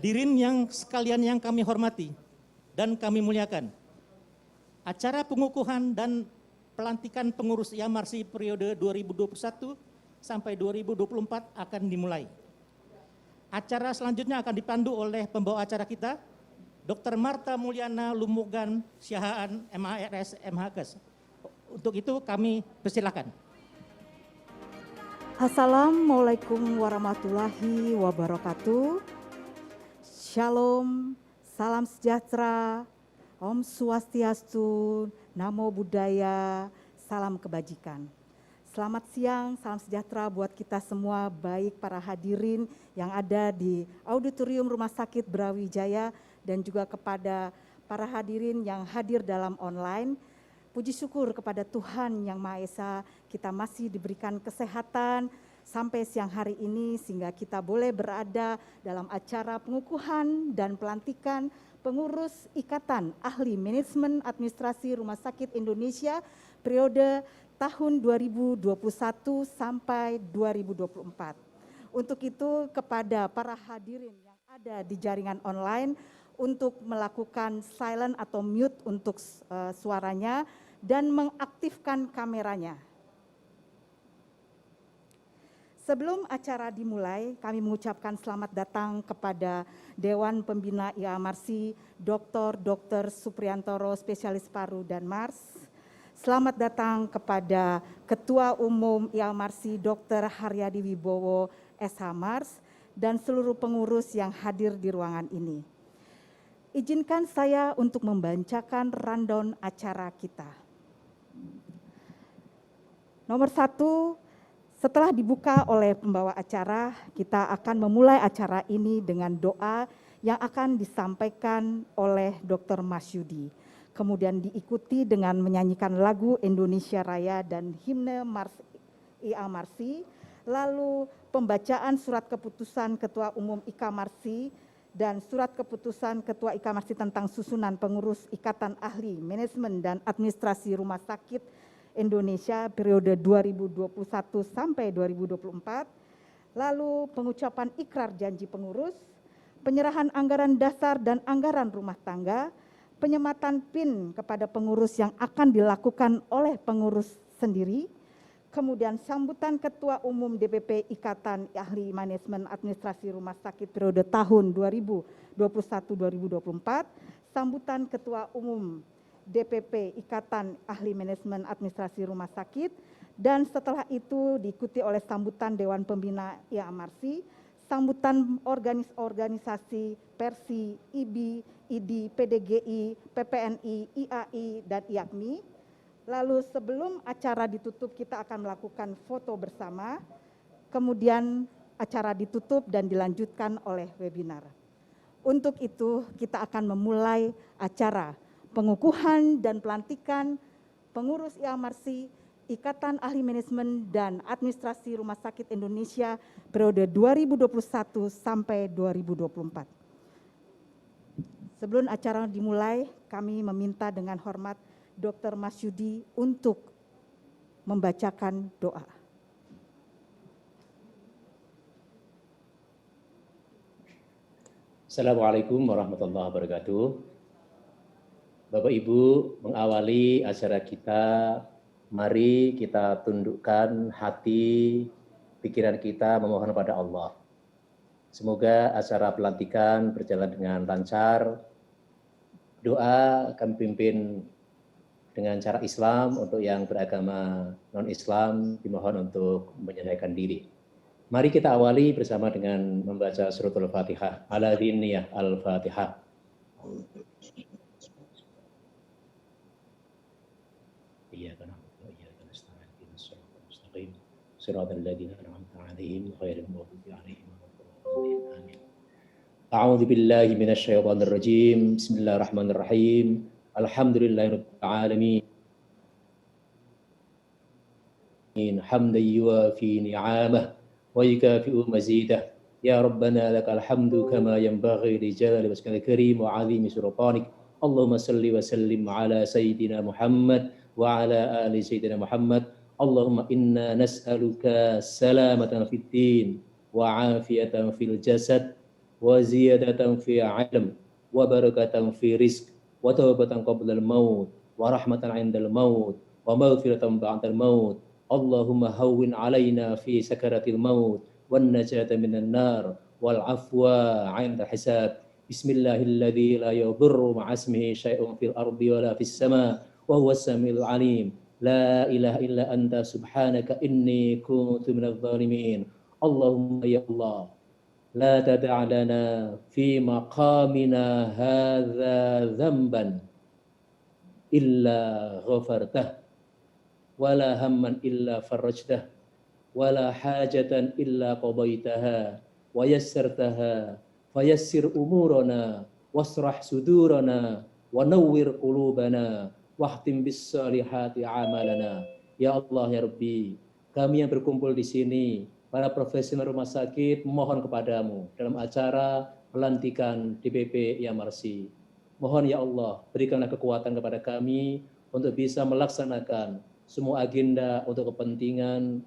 Hadirin yang sekalian yang kami hormati dan kami muliakan, acara pengukuhan dan pelantikan pengurus IAMARSI periode 2021 sampai 2024 akan dimulai. Acara selanjutnya akan dipandu oleh pembawa acara kita, Dr. Marta Mulyana Lumugan Siahaan, MARS, MHKes. Untuk itu kami persilakan. Assalamualaikum warahmatullahi wabarakatuh. Shalom, salam sejahtera, Om Swastiastu, Namo Buddhaya, salam kebajikan. Selamat siang, salam sejahtera buat kita semua, baik para hadirin yang ada di Auditorium Rumah Sakit Brawijaya dan juga kepada para hadirin yang hadir dalam online. Puji syukur kepada Tuhan Yang Maha Esa, kita masih diberikan kesehatan sampai siang hari ini sehingga kita boleh berada dalam acara pengukuhan dan pelantikan pengurus Ikatan Ahli Manajemen Administrasi Rumah Sakit Indonesia periode tahun 2021 sampai 2024. Untuk itu kepada para hadirin yang ada di jaringan online untuk melakukan silent atau mute untuk suaranya dan mengaktifkan kameranya. Sebelum acara dimulai, kami mengucapkan selamat datang kepada Dewan Pembina IAMARSI, Dr. Supriyantoro, Spesialis Paru dan Mars. Selamat datang kepada Ketua Umum IAMARSI, Dr. Haryadi Wibowo, SH Mars, dan seluruh pengurus yang hadir di ruangan ini. Izinkan saya untuk membacakan rundown acara kita. Nomor 1, setelah dibuka oleh pembawa acara, kita akan memulai acara ini dengan doa yang akan disampaikan oleh Dr. Masyudi. Kemudian diikuti dengan menyanyikan lagu Indonesia Raya dan himne Mars IAMARSI, lalu pembacaan surat keputusan Ketua Umum IKAMARSI dan surat keputusan Ketua IKAMARSI tentang susunan pengurus Ikatan Ahli Manajemen dan Administrasi Rumah Sakit Indonesia periode 2021 sampai 2024, lalu pengucapan ikrar janji pengurus, penyerahan anggaran dasar dan anggaran rumah tangga, penyematan PIN kepada pengurus yang akan dilakukan oleh pengurus sendiri, kemudian sambutan Ketua Umum DPP Ikatan Ahli Manajemen Administrasi Rumah Sakit periode tahun 2021-2024, sambutan Ketua Umum DPP Ikatan Ahli Manajemen Administrasi Rumah Sakit, dan setelah itu diikuti oleh sambutan Dewan Pembina IAMARSI, sambutan organisasi Persi, IBI, ID, PDGI, PPNI, IAI, dan IAKMI. Lalu sebelum acara ditutup kita akan melakukan foto bersama, kemudian acara ditutup dan dilanjutkan oleh webinar. Untuk itu kita akan memulai acara pengukuhan dan pelantikan pengurus IAMARSI Ikatan Ahli Manajemen dan Administrasi Rumah Sakit Indonesia periode 2021 sampai 2024. Sebelum acara dimulai, kami meminta dengan hormat Dr. Masyudi untuk membacakan doa. Assalamualaikum warahmatullahi wabarakatuh. Bapak Ibu, mengawali acara kita, mari kita tundukkan hati, pikiran kita memohon kepada Allah. Semoga acara pelantikan berjalan dengan lancar. Doa kami pimpin dengan cara Islam, untuk yang beragama non-Islam dimohon untuk menyediakan diri. Mari kita awali bersama dengan membaca suratul Fatihah. Ala diniyah al-Fatihah. Iyyaka na'budu wa iyyaka nasta'in. Ihdinas siratal mustaqim. Siratal ladzina an'amta 'alaihim ghairil maghdubi 'alaihim waladdallin. Amin. A'udzu billahi minasy syaithanir rajim. Bismillahirrahmanirrahim. Alhamdulillahirabbil alamin. Hamdan yuwafi ni'amah wa yukafi'u mazidah. Ya Rabbana lakal hamdu kama yanbaghi li jalali wajhikal karim wa 'azimi sultanik. Allahumma salli wa sallim ala sayyidina Muhammad wa ala ali sayyidina Muhammad. Allahumma inna nas'aluka salamatan fid din wa afiyatan fil jasad وزيادة في علم وبركة في رزق وتوبة قبل الموت ورحمة عند الموت ومغفرة بعد الموت. اللهم هون علينا في سكرة الموت والنجاة من النار والعفو عند الحساب. بسم الله الذي لا يضر مع اسمه شيء في الأرض ولا في السماء وهو السميع العليم. لا إله إلا أنت سبحانك إني كنت من الظالمين. اللهم يا الله لا تدع لنا في مقامنا هذا ذنبا إلا غفرته ولا هما إلا فرجته ولا حاجة إلا قضيتها ويسرتها فيسر أمورنا واشرح صدورنا ونور قلوبنا واختم بالصالحات عملنا. Ya Allah ya Rabbi, kami yang berkumpul di sini, para profesional rumah sakit, mohon kepadamu dalam acara pelantikan DPP IAMRC. Mohon ya Allah, berikanlah kekuatan kepada kami untuk bisa melaksanakan semua agenda untuk kepentingan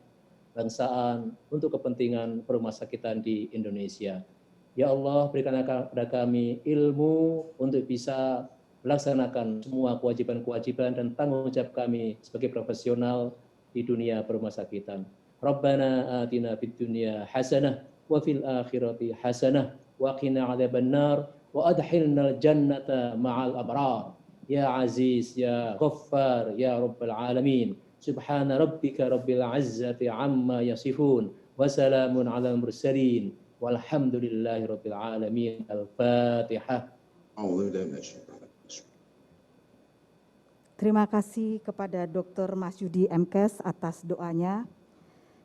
bangsaan, untuk kepentingan perumah sakitan di Indonesia. Ya Allah, berikanlah kepada kami ilmu untuk bisa melaksanakan semua kewajiban-kewajiban dan tanggung jawab kami sebagai profesional di dunia perumah sakitan. Rabbana atina fid dunya hasanah wa fil akhirati hasanah wa qina adzabannar wa adkhilnal jannata ma'al abrar. Ya Aziz, Ya Ghaffar, Ya Rabbal Alamin. Subhana rabbika rabbil izzati amma yasifun wa salamun alal mursalin walhamdulillahi rabbil alamin. Al-Fatihah. Terima kasih kepada Dr. Masyudi MKes atas doanya.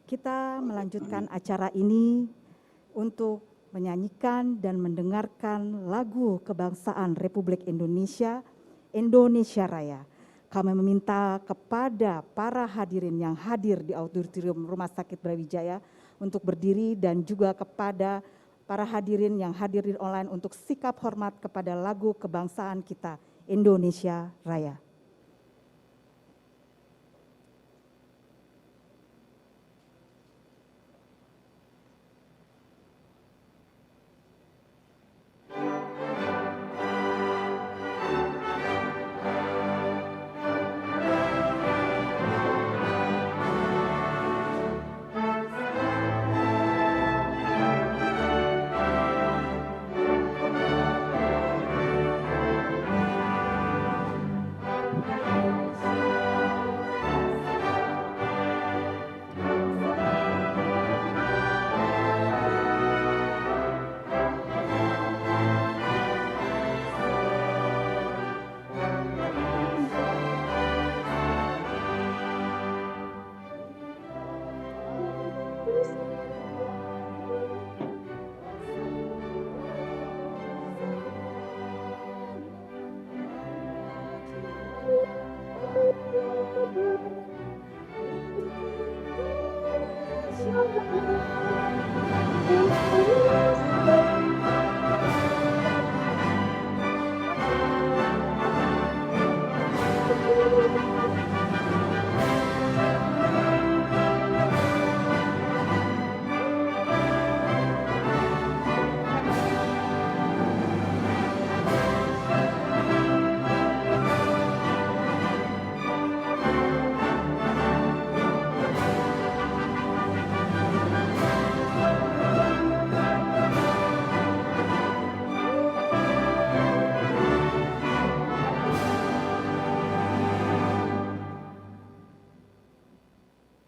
Kita melanjutkan acara ini untuk menyanyikan dan mendengarkan lagu kebangsaan Republik Indonesia, Indonesia Raya. Kami meminta kepada para hadirin yang hadir di auditorium Rumah Sakit Brawijaya untuk berdiri dan juga kepada para hadirin yang hadir di online untuk sikap hormat kepada lagu kebangsaan kita, Indonesia Raya.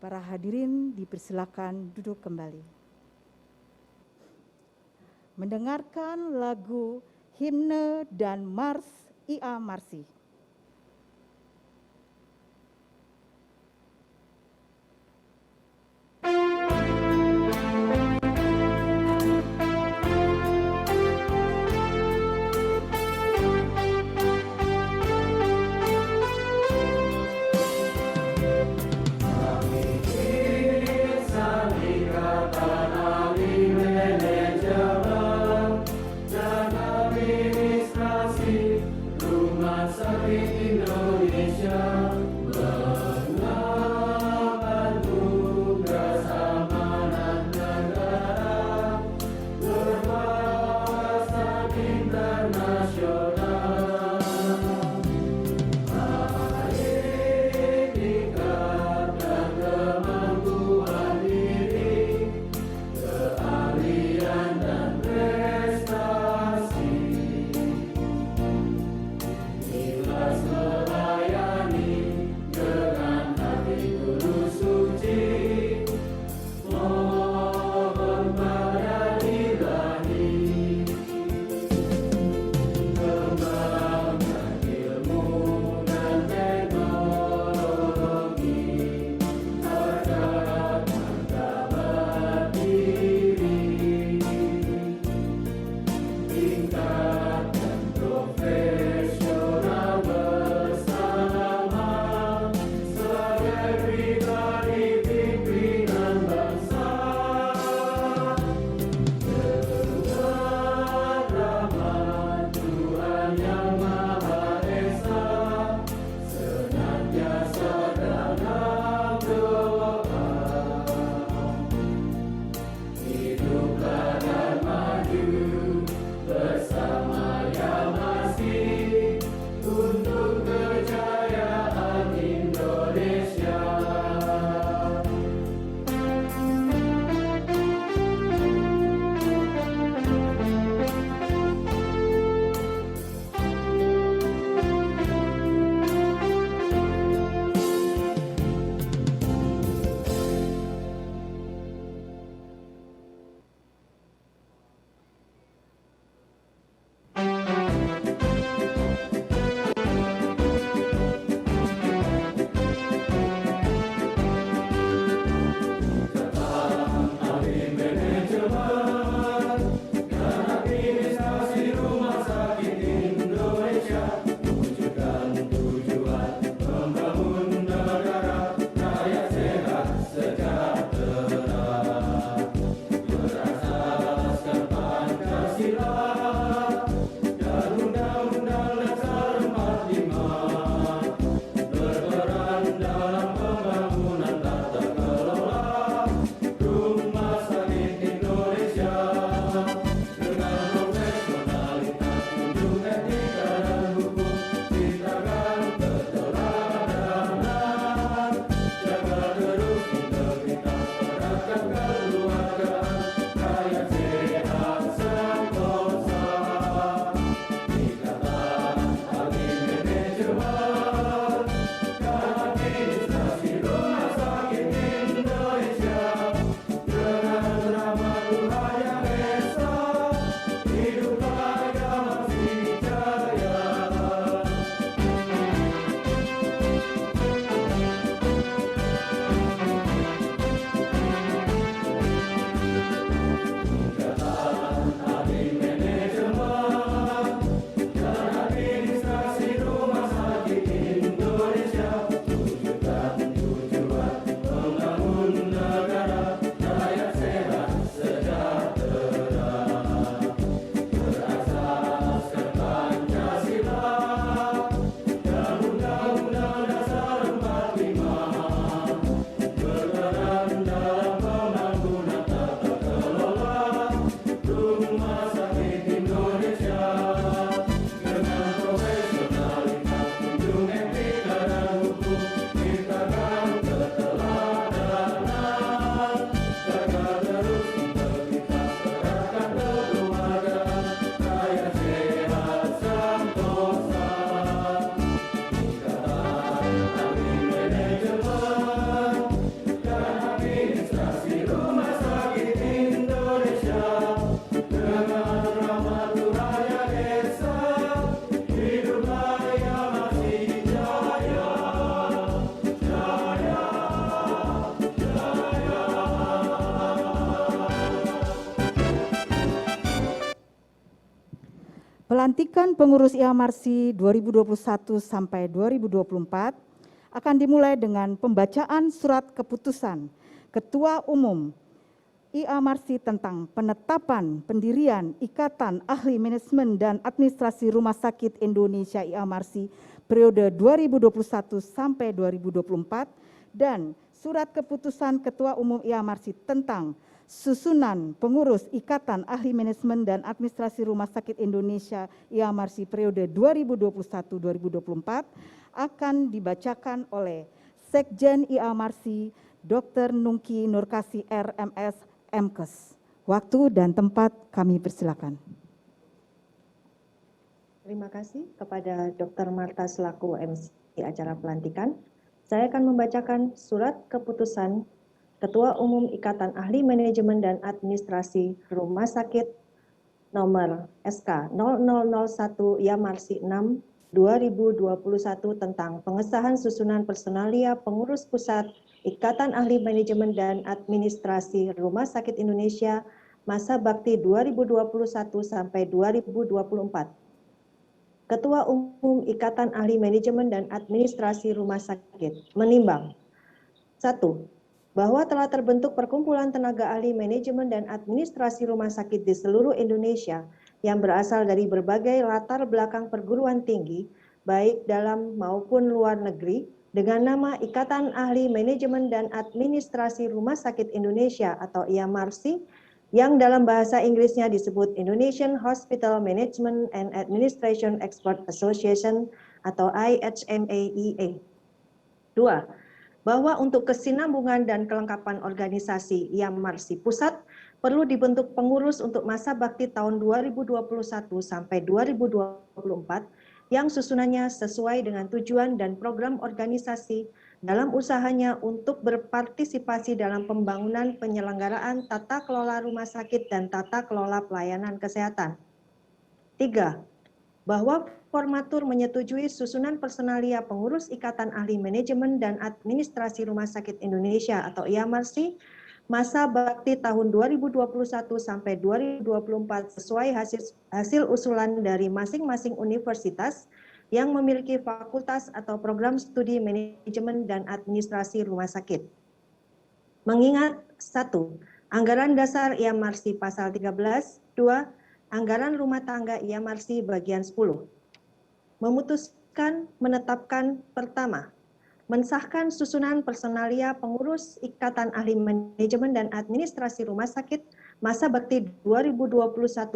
Para hadirin dipersilakan duduk kembali. Mendengarkan lagu himne dan mars IAMRC. Administrasi rumah sakit Pelantikan pengurus IAMARSI 2021 sampai 2024 akan dimulai dengan pembacaan surat keputusan Ketua Umum IAMARSI tentang penetapan pendirian Ikatan Ahli Manajemen dan Administrasi Rumah Sakit Indonesia IAMARSI periode 2021 sampai 2024 dan surat keputusan Ketua Umum IAMARSI tentang susunan pengurus Ikatan Ahli Manajemen dan Administrasi Rumah Sakit Indonesia IAMARSI periode 2021-2024 akan dibacakan oleh Sekjen IAMARSI Dr. Nungki Nurkasih RMS MKes. Waktu dan tempat kami persilakan. Terima kasih kepada Dr. Marta selaku MC acara pelantikan. Saya akan membacakan surat keputusan Ketua Umum Ikatan Ahli Manajemen dan Administrasi Rumah Sakit nomor SK 0001 IAMARSI 6 2021 tentang pengesahan susunan personalia pengurus pusat Ikatan Ahli Manajemen dan Administrasi Rumah Sakit Indonesia masa bakti 2021 sampai 2024. Ketua Umum Ikatan Ahli Manajemen dan Administrasi Rumah Sakit menimbang 1. Bahwa telah terbentuk perkumpulan tenaga ahli manajemen dan administrasi rumah sakit di seluruh Indonesia yang berasal dari berbagai latar belakang perguruan tinggi, baik dalam maupun luar negeri, dengan nama Ikatan Ahli Manajemen dan Administrasi Rumah Sakit Indonesia atau IAMARSI, yang dalam bahasa Inggrisnya disebut Indonesian Hospital Management and Administration Expert Association atau IHMAEA. 2. Bahwa untuk kesinambungan dan kelengkapan organisasi IAMARSI Pusat perlu dibentuk pengurus untuk masa bakti tahun 2021 sampai 2024 yang susunannya sesuai dengan tujuan dan program organisasi dalam usahanya untuk berpartisipasi dalam pembangunan penyelenggaraan tata kelola rumah sakit dan tata kelola pelayanan kesehatan. 3. Bahwa formatur menyetujui susunan personalia pengurus Ikatan Ahli Manajemen dan Administrasi Rumah Sakit Indonesia atau IAMARSI masa bakti tahun 2021 sampai 2024 sesuai hasil usulan dari masing-masing universitas yang memiliki fakultas atau program studi manajemen dan administrasi rumah sakit. Mengingat 1. Anggaran dasar IAMARSI pasal 13, 2. Anggaran rumah tangga IAMARSI bagian 10. Memutuskan menetapkan pertama, mensahkan susunan personalia pengurus Ikatan Ahli Manajemen dan Administrasi Rumah Sakit masa bakti 2021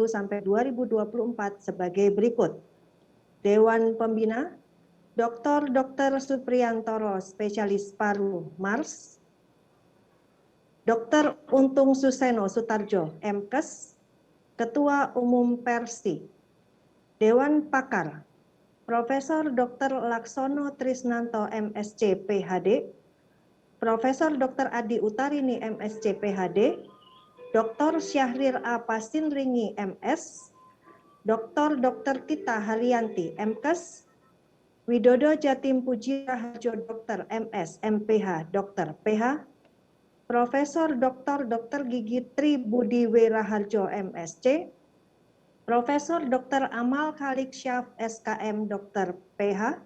sampai 2024 sebagai berikut. Dewan Pembina, Dr. Supriyantoro, Spesialis Paru, Mars, Dr. Untung Suseno Sutarjo, MKes, Ketua Umum Persi, Dewan Pakar, Profesor Dr. Laksono Trisnanto MSc PhD, Profesor Dr. Adi Utarini MSc PhD, Dr. Syahrir A. Pasinringi MS, Dr. Tita Haryanti MKes, Widodo Jatim Puji Raharjo Dr. MS MPH Dr. PH, Profesor Dr. Gigi Tri Budi W. Raharjo MSc, Profesor Dr. Amal Khalik Syaf SKM Dr. PH,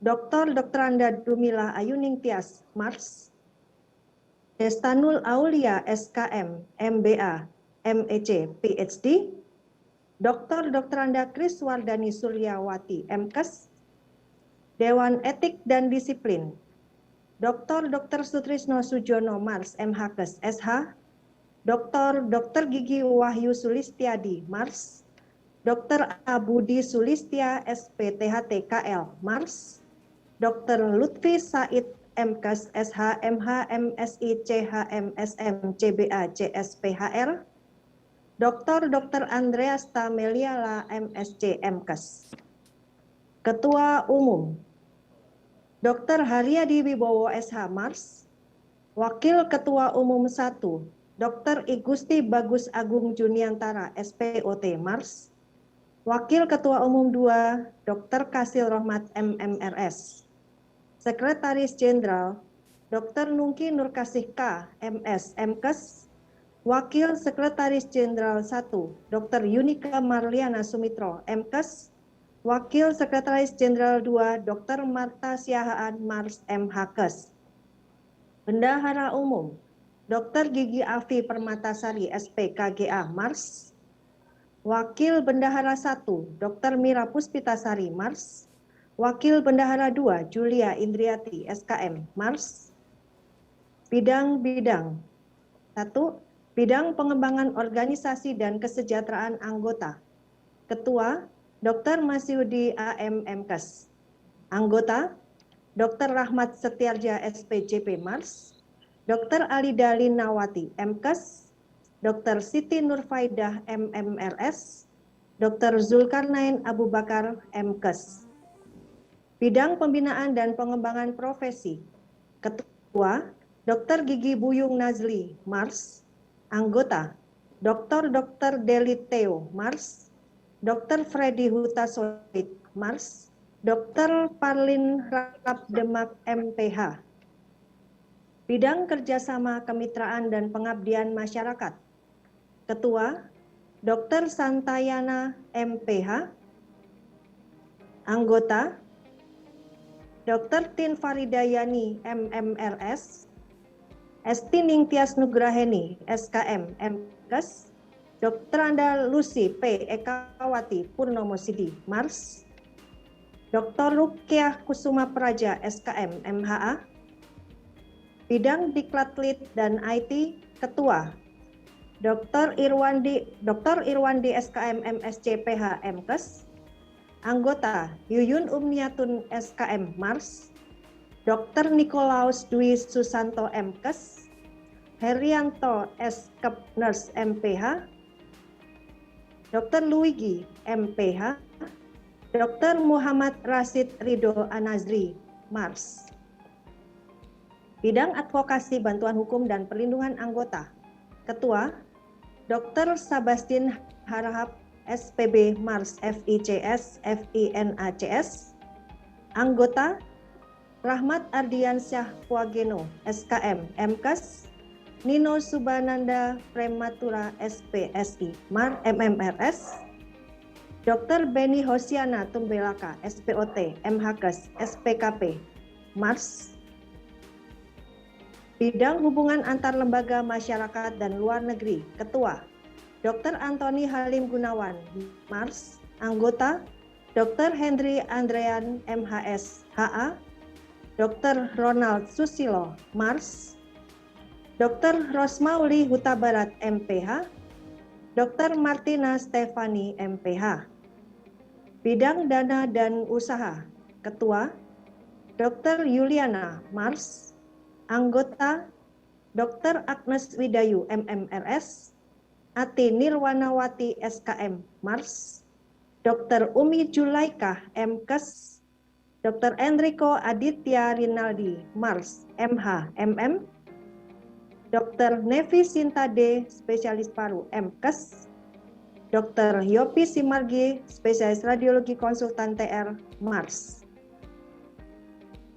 Dr. Anda Dumila Ayuning Tias Mars, Destanul Aulia SKM MBA MEC PhD, Dr. Anda Kriswardani Suryawati MKes, Dewan Etik dan Disiplin, Dr. Sutrisno Sujono Mars MHkes SH, Dr. Gigi Wahyu Sulistiadi Mars, Dr. Abudi Sulistia SPTHT KL Mars, Dr. Lutfi Said MKes SH MH MSI CH MSM CBA CSPHR, Dr. Andreas Tameliala MSc MKes. Ketua Umum Dr. Haryadi Wibowo SH Mars, Wakil Ketua Umum 1, Dr. Igusti Bagus Agung Juniantara SPOT Mars, Wakil Ketua Umum 2, Dr. Kasil Rohmat MMRS, Sekretaris Jenderal, Dr. Nungki Nurkasih K MS MKes, Wakil Sekretaris Jenderal 1, Dr. Yunika Marliana Sumitro, MKes. Wakil Sekretaris Jenderal 2, Dr. Marta Siahaan, Mars, MHkes. Bendahara Umum, Dr. Gigi Afi Permatasari, SPKGA, Mars. Wakil Bendahara 1, Dr. Mira Puspitasari, Mars. Wakil Bendahara 2, Julia Indriati, SKM, Mars. Bidang-bidang. 1. Bidang pengembangan organisasi dan kesejahteraan anggota. Ketua, Dr. Masyudi AM, MKes. Anggota, Dr. Rahmat Setiarja, SPJP, Mars. Dr. Alida Linawati, MKes. Dr. Siti Nurfaidah, MMRS. Dr. Zulkarnain Abu Bakar, MKes. Bidang pembinaan dan pengembangan profesi. Ketua, Dr. Gigi Buyung Nazli, Mars. Anggota, Dr. Deli Theo, Mars. Dr. Freddy Hutasoid, Mars. Dr. Parlin Rapdemak, MPH. Bidang kerjasama kemitraan dan pengabdian masyarakat. Ketua, Dr. Santayana, MPH. Anggota, Dr. Tin Faridayani, MMRS. Esti Ningtyas Nugraheni, SKM, MKes. Dr. Anda Lucy P. Ekawati Purnomo Sidi, Mars. Dr. Rukyah Kusuma Praja, SKM, MHA. Bidang Diklatlit dan IT, Ketua, Dr. Irwandi SKM, MSc PH, MKes. Anggota, Yuyun Umniatun, SKM, Mars. Dr. Nikolaus Dwi Susanto, MKes. Herianto S. Nurse, MPH. Dr. Luigi, MPH. Dr. Muhammad Rasid Ridho Anazri, Mars. Bidang Advokasi Bantuan Hukum dan Perlindungan Anggota. Ketua, Dr. Sabastin Harahap, SPB, Mars, FICS, FINACS. Anggota, Rahmat Ardiansyah Puageno, SKM, MKes. Nino Subananda Prematura, SPSI, MMRS. Dr. Beni Hosiana Tumbelaka, SPOT, MHkes, SPKP, Mars. Bidang Hubungan Antar Lembaga Masyarakat dan Luar Negeri, Ketua, Dr. Antoni Halim Gunawan, Mars. Anggota, Dr. Hendri Andrean, MHS, HA. Dr. Ronald Susilo, Mars. Dr. Rosmauli Huta Barat, MPH. Dr. Martina Stefani, MPH. Bidang Dana dan Usaha, Ketua, Dr. Yuliana, Mars. Anggota, Dr. Agnes Widayu, MMRS. Ati Nirwanawati, SKM, Mars. Dr. Umi Julaika, MKes. Dr. Enrico Aditya Rinaldi, Mars, MH, MM. Dr. Nevi Sintade, Spesialis Paru, MKes. Dr. Yopi Simargi, Spesialis Radiologi Konsultan TR, Mars.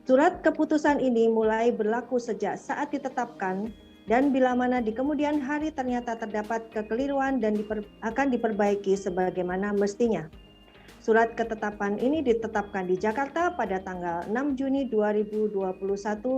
Surat keputusan ini mulai berlaku sejak saat ditetapkan dan bila mana di kemudian hari ternyata terdapat kekeliruan dan akan diperbaiki sebagaimana mestinya. Surat ketetapan ini ditetapkan di Jakarta pada tanggal 6 Juni 2021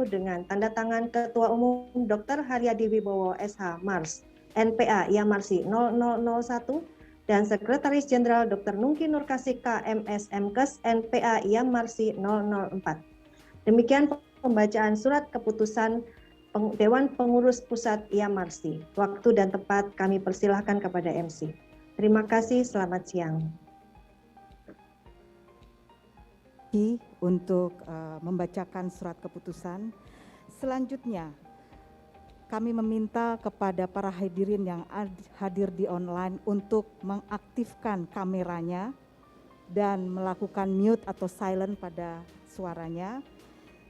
dengan tanda tangan Ketua Umum Dr. Haryadi Wibowo SH, Mars, NPA Yamarsi 0001 dan Sekretaris Jenderal Dr. Nungki Nurkasih KMS MKes NPA Yamarsi 004. Demikian pembacaan surat keputusan Dewan Pengurus Pusat Yamarsi. Waktu dan tempat kami persilahkan kepada MC. Terima kasih, selamat siang. Untuk membacakan surat keputusan. Selanjutnya, kami meminta kepada para hadirin yang hadir di online untuk mengaktifkan kameranya dan melakukan mute atau silent pada suaranya.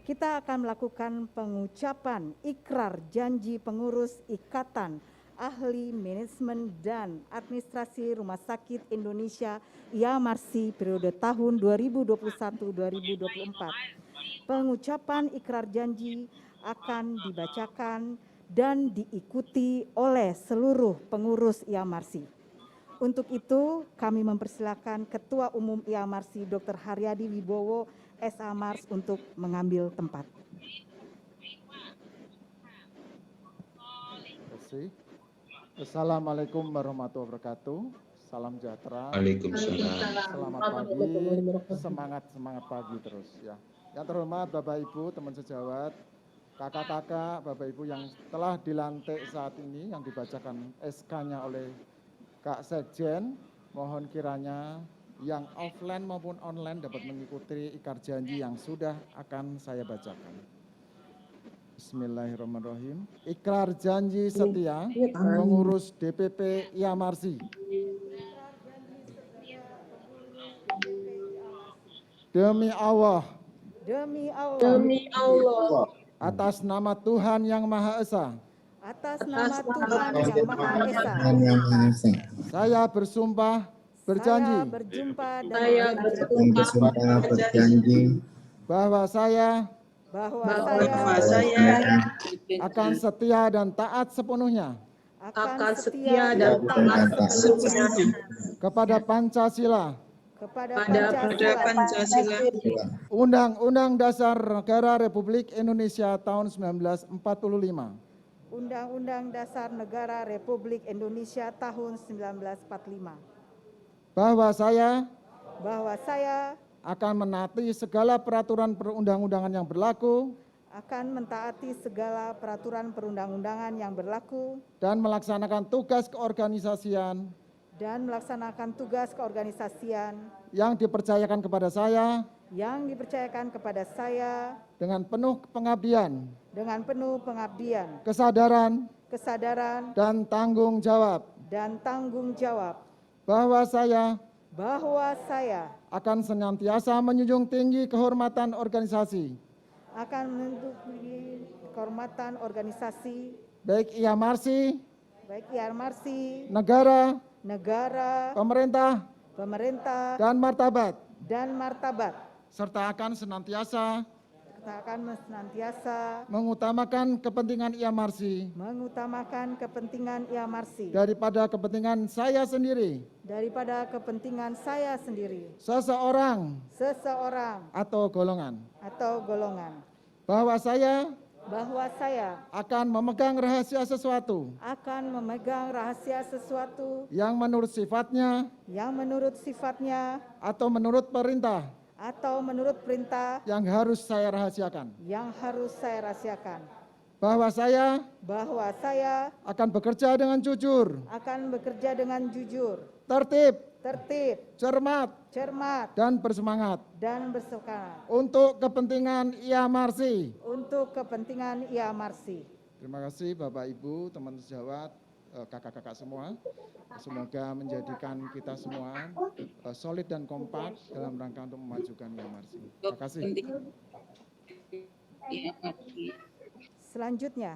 Kita akan melakukan pengucapan ikrar janji pengurus Ikatan Ahli Manajemen dan Administrasi Rumah Sakit Indonesia Yamarsi periode tahun 2021-2024. Pengucapan ikrar janji akan dibacakan dan diikuti oleh seluruh pengurus IAMARSI. Untuk itu, kami mempersilakan Ketua Umum IAMARSI Dr. Haryadi Wibowo, SH Mars untuk mengambil tempat. Assalamualaikum warahmatullahi wabarakatuh. Salam sejahtera. Waalaikumsalam. Selamat pagi. Semangat pagi terus ya. Yang terhormat Bapak Ibu, teman sejawat, kakak-kakak, Bapak Ibu yang telah dilantik saat ini, yang dibacakan SK-nya oleh Kak Sekjen, mohon kiranya yang offline maupun online dapat mengikuti ikrar janji yang sudah akan saya bacakan. Bismillahirrahmanirrahim. Ikrar janji setia pengurus DPP IAMARSI. Demi Allah. Demi Allah. Demi Allah. Atas nama Tuhan Yang Maha Esa. Atas nama Tuhan Yang Maha Esa. Saya bersumpah berjanji. Saya berjumpa dan Saya bersumpah berjanji bahwa saya akan setia dan taat sepenuhnya akan setia dan taat sepenuhnya kepada Pancasila, kepada Pancasila, Undang-Undang Dasar Negara Republik Indonesia tahun 1945, Undang-Undang Dasar Negara Republik Indonesia tahun 1945, bahwa saya akan menaati segala peraturan perundang-undangan yang berlaku mentaati segala peraturan perundang-undangan yang berlaku dan melaksanakan tugas keorganisasian yang dipercayakan kepada saya dengan penuh pengabdian, kesadaran dan tanggung jawab, bahwa saya akan senantiasa menjunjung tinggi kehormatan organisasi, baik IAMARSI, negara, pemerintah, dan martabat, serta akan senantiasa mengutamakan kepentingan IAMARSI daripada kepentingan saya sendiri, seseorang atau golongan, bahwa saya akan memegang rahasia sesuatu yang menurut sifatnya atau menurut perintah yang harus saya rahasiakan, bahwa saya akan bekerja dengan jujur, tertib, cermat, dan bersemangat untuk kepentingan IAMARSI. Terima kasih Bapak Ibu, teman sejawat, kakak-kakak semua. Semoga menjadikan kita semua solid dan kompak dalam rangka untuk memajukan IAMARSI. Terima kasih. Selanjutnya,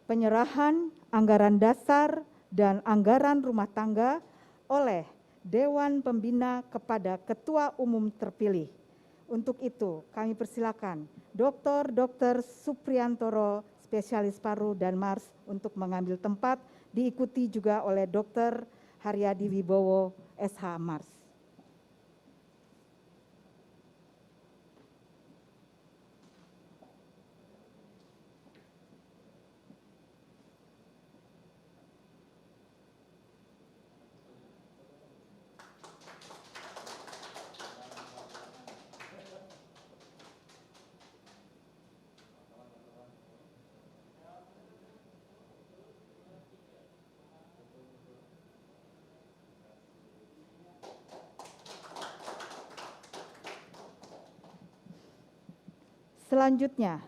penyerahan anggaran dasar dan anggaran rumah tangga oleh Dewan Pembina kepada Ketua Umum terpilih. Untuk itu, kami persilakan Dr. Supriyantoro, spesialis paru dan Mars untuk mengambil tempat, diikuti juga oleh Dr. Haryadi Wibowo, SH Mars. Selanjutnya,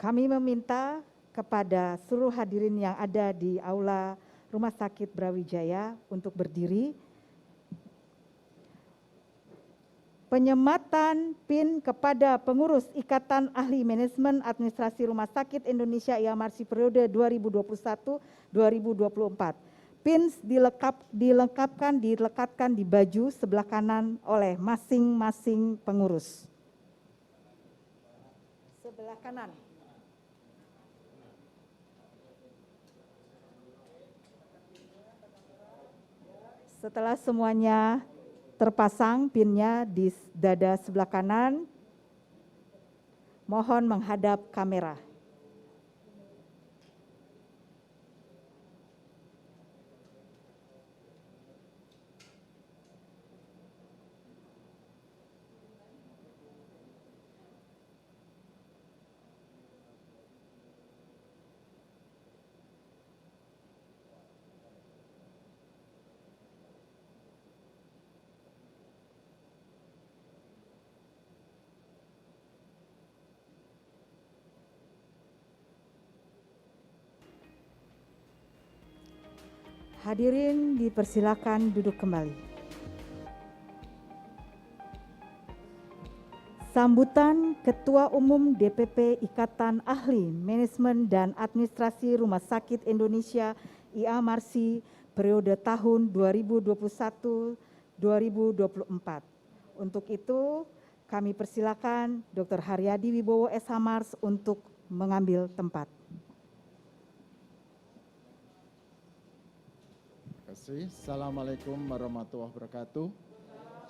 kami meminta kepada seluruh hadirin yang ada di Aula Rumah Sakit Brawijaya untuk berdiri. Penyematan PIN kepada pengurus Ikatan Ahli Manajemen Administrasi Rumah Sakit Indonesia IAMARSI periode 2021-2024. PIN dilekatkan di baju sebelah kanan oleh masing-masing pengurus. Sebelah kanan. Setelah semuanya terpasang pinnya di dada sebelah kanan, mohon menghadap kamera. Hadirin dipersilakan duduk kembali. Sambutan Ketua Umum DPP Ikatan Ahli Manajemen dan Administrasi Rumah Sakit Indonesia IAMARSI periode tahun 2021-2024. Untuk itu kami persilakan Dr. Haryadi Wibowo SH untuk mengambil tempat. Assalamualaikum warahmatullahi wabarakatuh.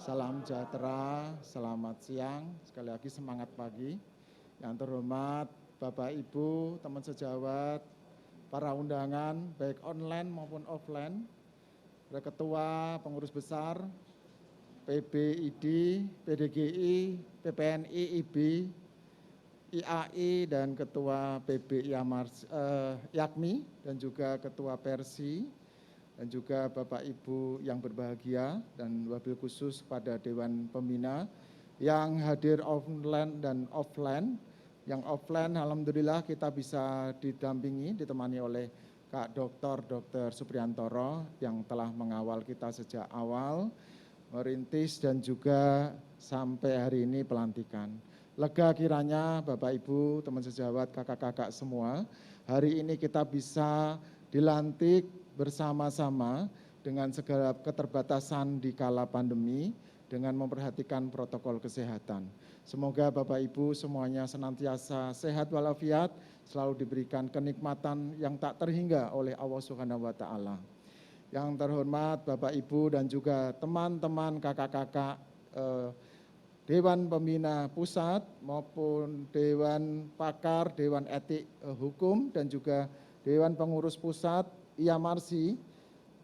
Salam sejahtera, selamat siang, sekali lagi semangat pagi. Yang terhormat Bapak Ibu, teman sejawat, para undangan baik online maupun offline, para ketua, pengurus besar, PBID, PDGI, PPNI, IB, IAI, dan ketua PB Yakmi, dan juga ketua Persi, dan juga Bapak Ibu yang berbahagia, dan wabil khusus pada Dewan Pembina yang hadir online dan offline. Yang offline alhamdulillah kita bisa didampingi, ditemani oleh Kak Dr. Supriantoro yang telah mengawal kita sejak awal, merintis dan juga sampai hari ini pelantikan. Lega kiranya Bapak Ibu, teman sejawat, kakak-kakak semua, hari ini kita bisa dilantik bersama-sama dengan segala keterbatasan di kala pandemi dengan memperhatikan protokol kesehatan. Semoga Bapak Ibu semuanya senantiasa sehat walafiat, selalu diberikan kenikmatan yang tak terhingga oleh Allah Subhanahu wa taala. Yang terhormat Bapak Ibu dan juga teman-teman kakak-kakak Dewan Pembina Pusat maupun Dewan Pakar, Dewan Etik Hukum dan juga Dewan Pengurus Pusat IAMARSI,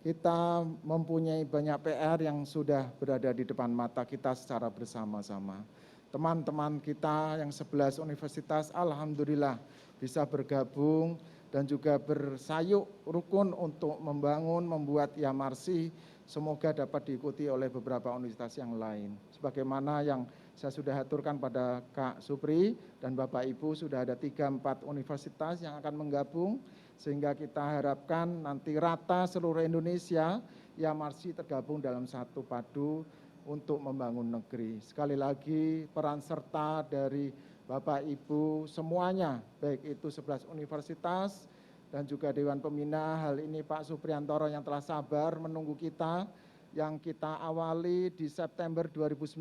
kita mempunyai banyak PR yang sudah berada di depan mata kita secara bersama-sama. Teman-teman kita yang 11 universitas alhamdulillah bisa bergabung dan juga bersayuk rukun untuk membuat IAMARSI, semoga dapat diikuti oleh beberapa universitas yang lain. Sebagaimana yang saya sudah aturkan pada Kak Supri dan Bapak Ibu, sudah ada 3-4 universitas yang akan menggabung, sehingga kita harapkan nanti rata seluruh Indonesia IAMARSI tergabung dalam satu padu untuk membangun negeri. Sekali lagi peran serta dari Bapak Ibu semuanya, baik itu 11 universitas dan juga Dewan Pembina, hal ini Pak Supriantoro yang telah sabar menunggu kita, yang kita awali di September 2019,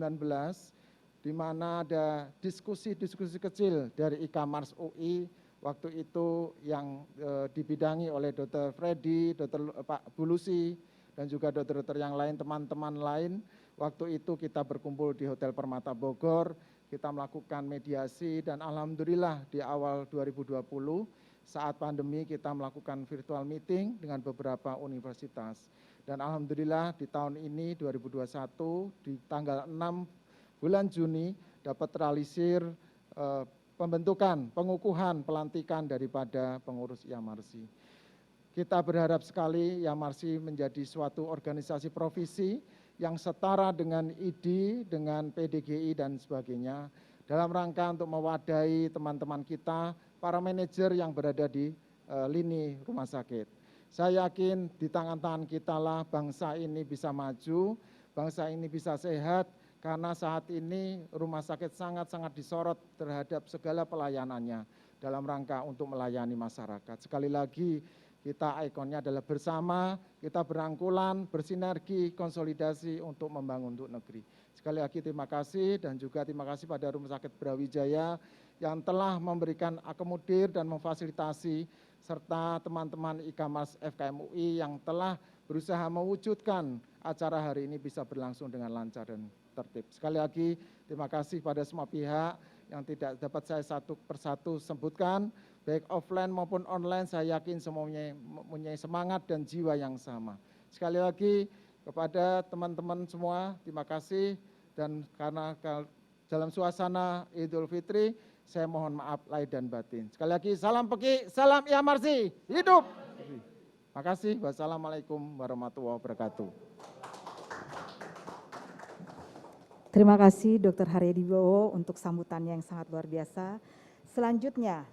di mana ada diskusi-diskusi kecil dari IKMARS UI, waktu itu yang dibidangi oleh Dr. Freddy, Dr. Pak Bulusi, dan juga dokter-dokter yang lain, teman-teman lain. Waktu itu kita berkumpul di Hotel Permata Bogor, kita melakukan mediasi, dan alhamdulillah di awal 2020, saat pandemi kita melakukan virtual meeting dengan beberapa universitas. Dan alhamdulillah di tahun ini 2021, di tanggal 6 bulan Juni dapat terrealisir pembentukan, pengukuhan, pelantikan daripada pengurus IAMARSI. Kita berharap sekali IAMARSI menjadi suatu organisasi profesi yang setara dengan ID, dengan PDGI dan sebagainya, dalam rangka untuk mewadahi teman-teman kita, para manajer yang berada di lini rumah sakit. Saya yakin di tangan-tangan kita lah bangsa ini bisa maju, bangsa ini bisa sehat, karena saat ini rumah sakit sangat-sangat disorot terhadap segala pelayanannya dalam rangka untuk melayani masyarakat. Sekali lagi kita ikonnya adalah bersama, kita berangkulan, bersinergi, konsolidasi untuk membangun untuk negeri. Sekali lagi terima kasih, dan juga terima kasih pada Rumah Sakit Brawijaya yang telah memberikan akomodir dan memfasilitasi serta teman-teman IKAMAS FKM UI yang telah berusaha mewujudkan acara hari ini bisa berlangsung dengan lancar dan tertib. Sekali lagi terima kasih pada semua pihak yang tidak dapat saya satu persatu sebutkan, baik offline maupun online, saya yakin semuanya mempunyai semangat dan jiwa yang sama. Sekali lagi kepada teman-teman semua, terima kasih, dan karena dalam suasana Idul Fitri, saya mohon maaf lahir dan batin. Sekali lagi, salam Peki, salam IAMRC, hidup! Terima kasih, wassalamualaikum warahmatullahi wabarakatuh. Terima kasih Dr. Haryadi Wibowo untuk sambutannya yang sangat luar biasa. Selanjutnya,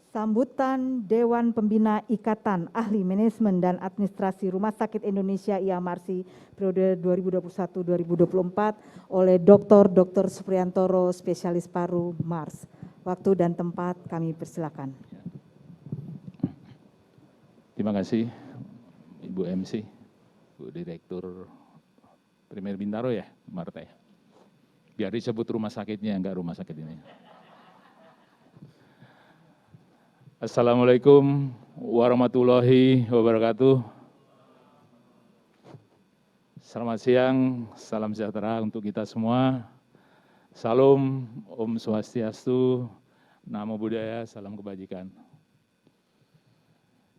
sambutan Dewan Pembina Ikatan Ahli Manajemen dan Administrasi Rumah Sakit Indonesia IAMRC periode 2021-2024 oleh Dr. Supriyantoro, spesialis paru Mars. Waktu dan tempat kami persilakan. Terima kasih Ibu MC, Bu Direktur Primer Bintaro ya, Marta ya. Biar disebut rumah sakitnya, enggak rumah sakit ini. Assalamualaikum warahmatullahi wabarakatuh. Selamat siang, salam sejahtera untuk kita semua. Salam, Om Swastiastu, Namo Buddhaya, salam kebajikan.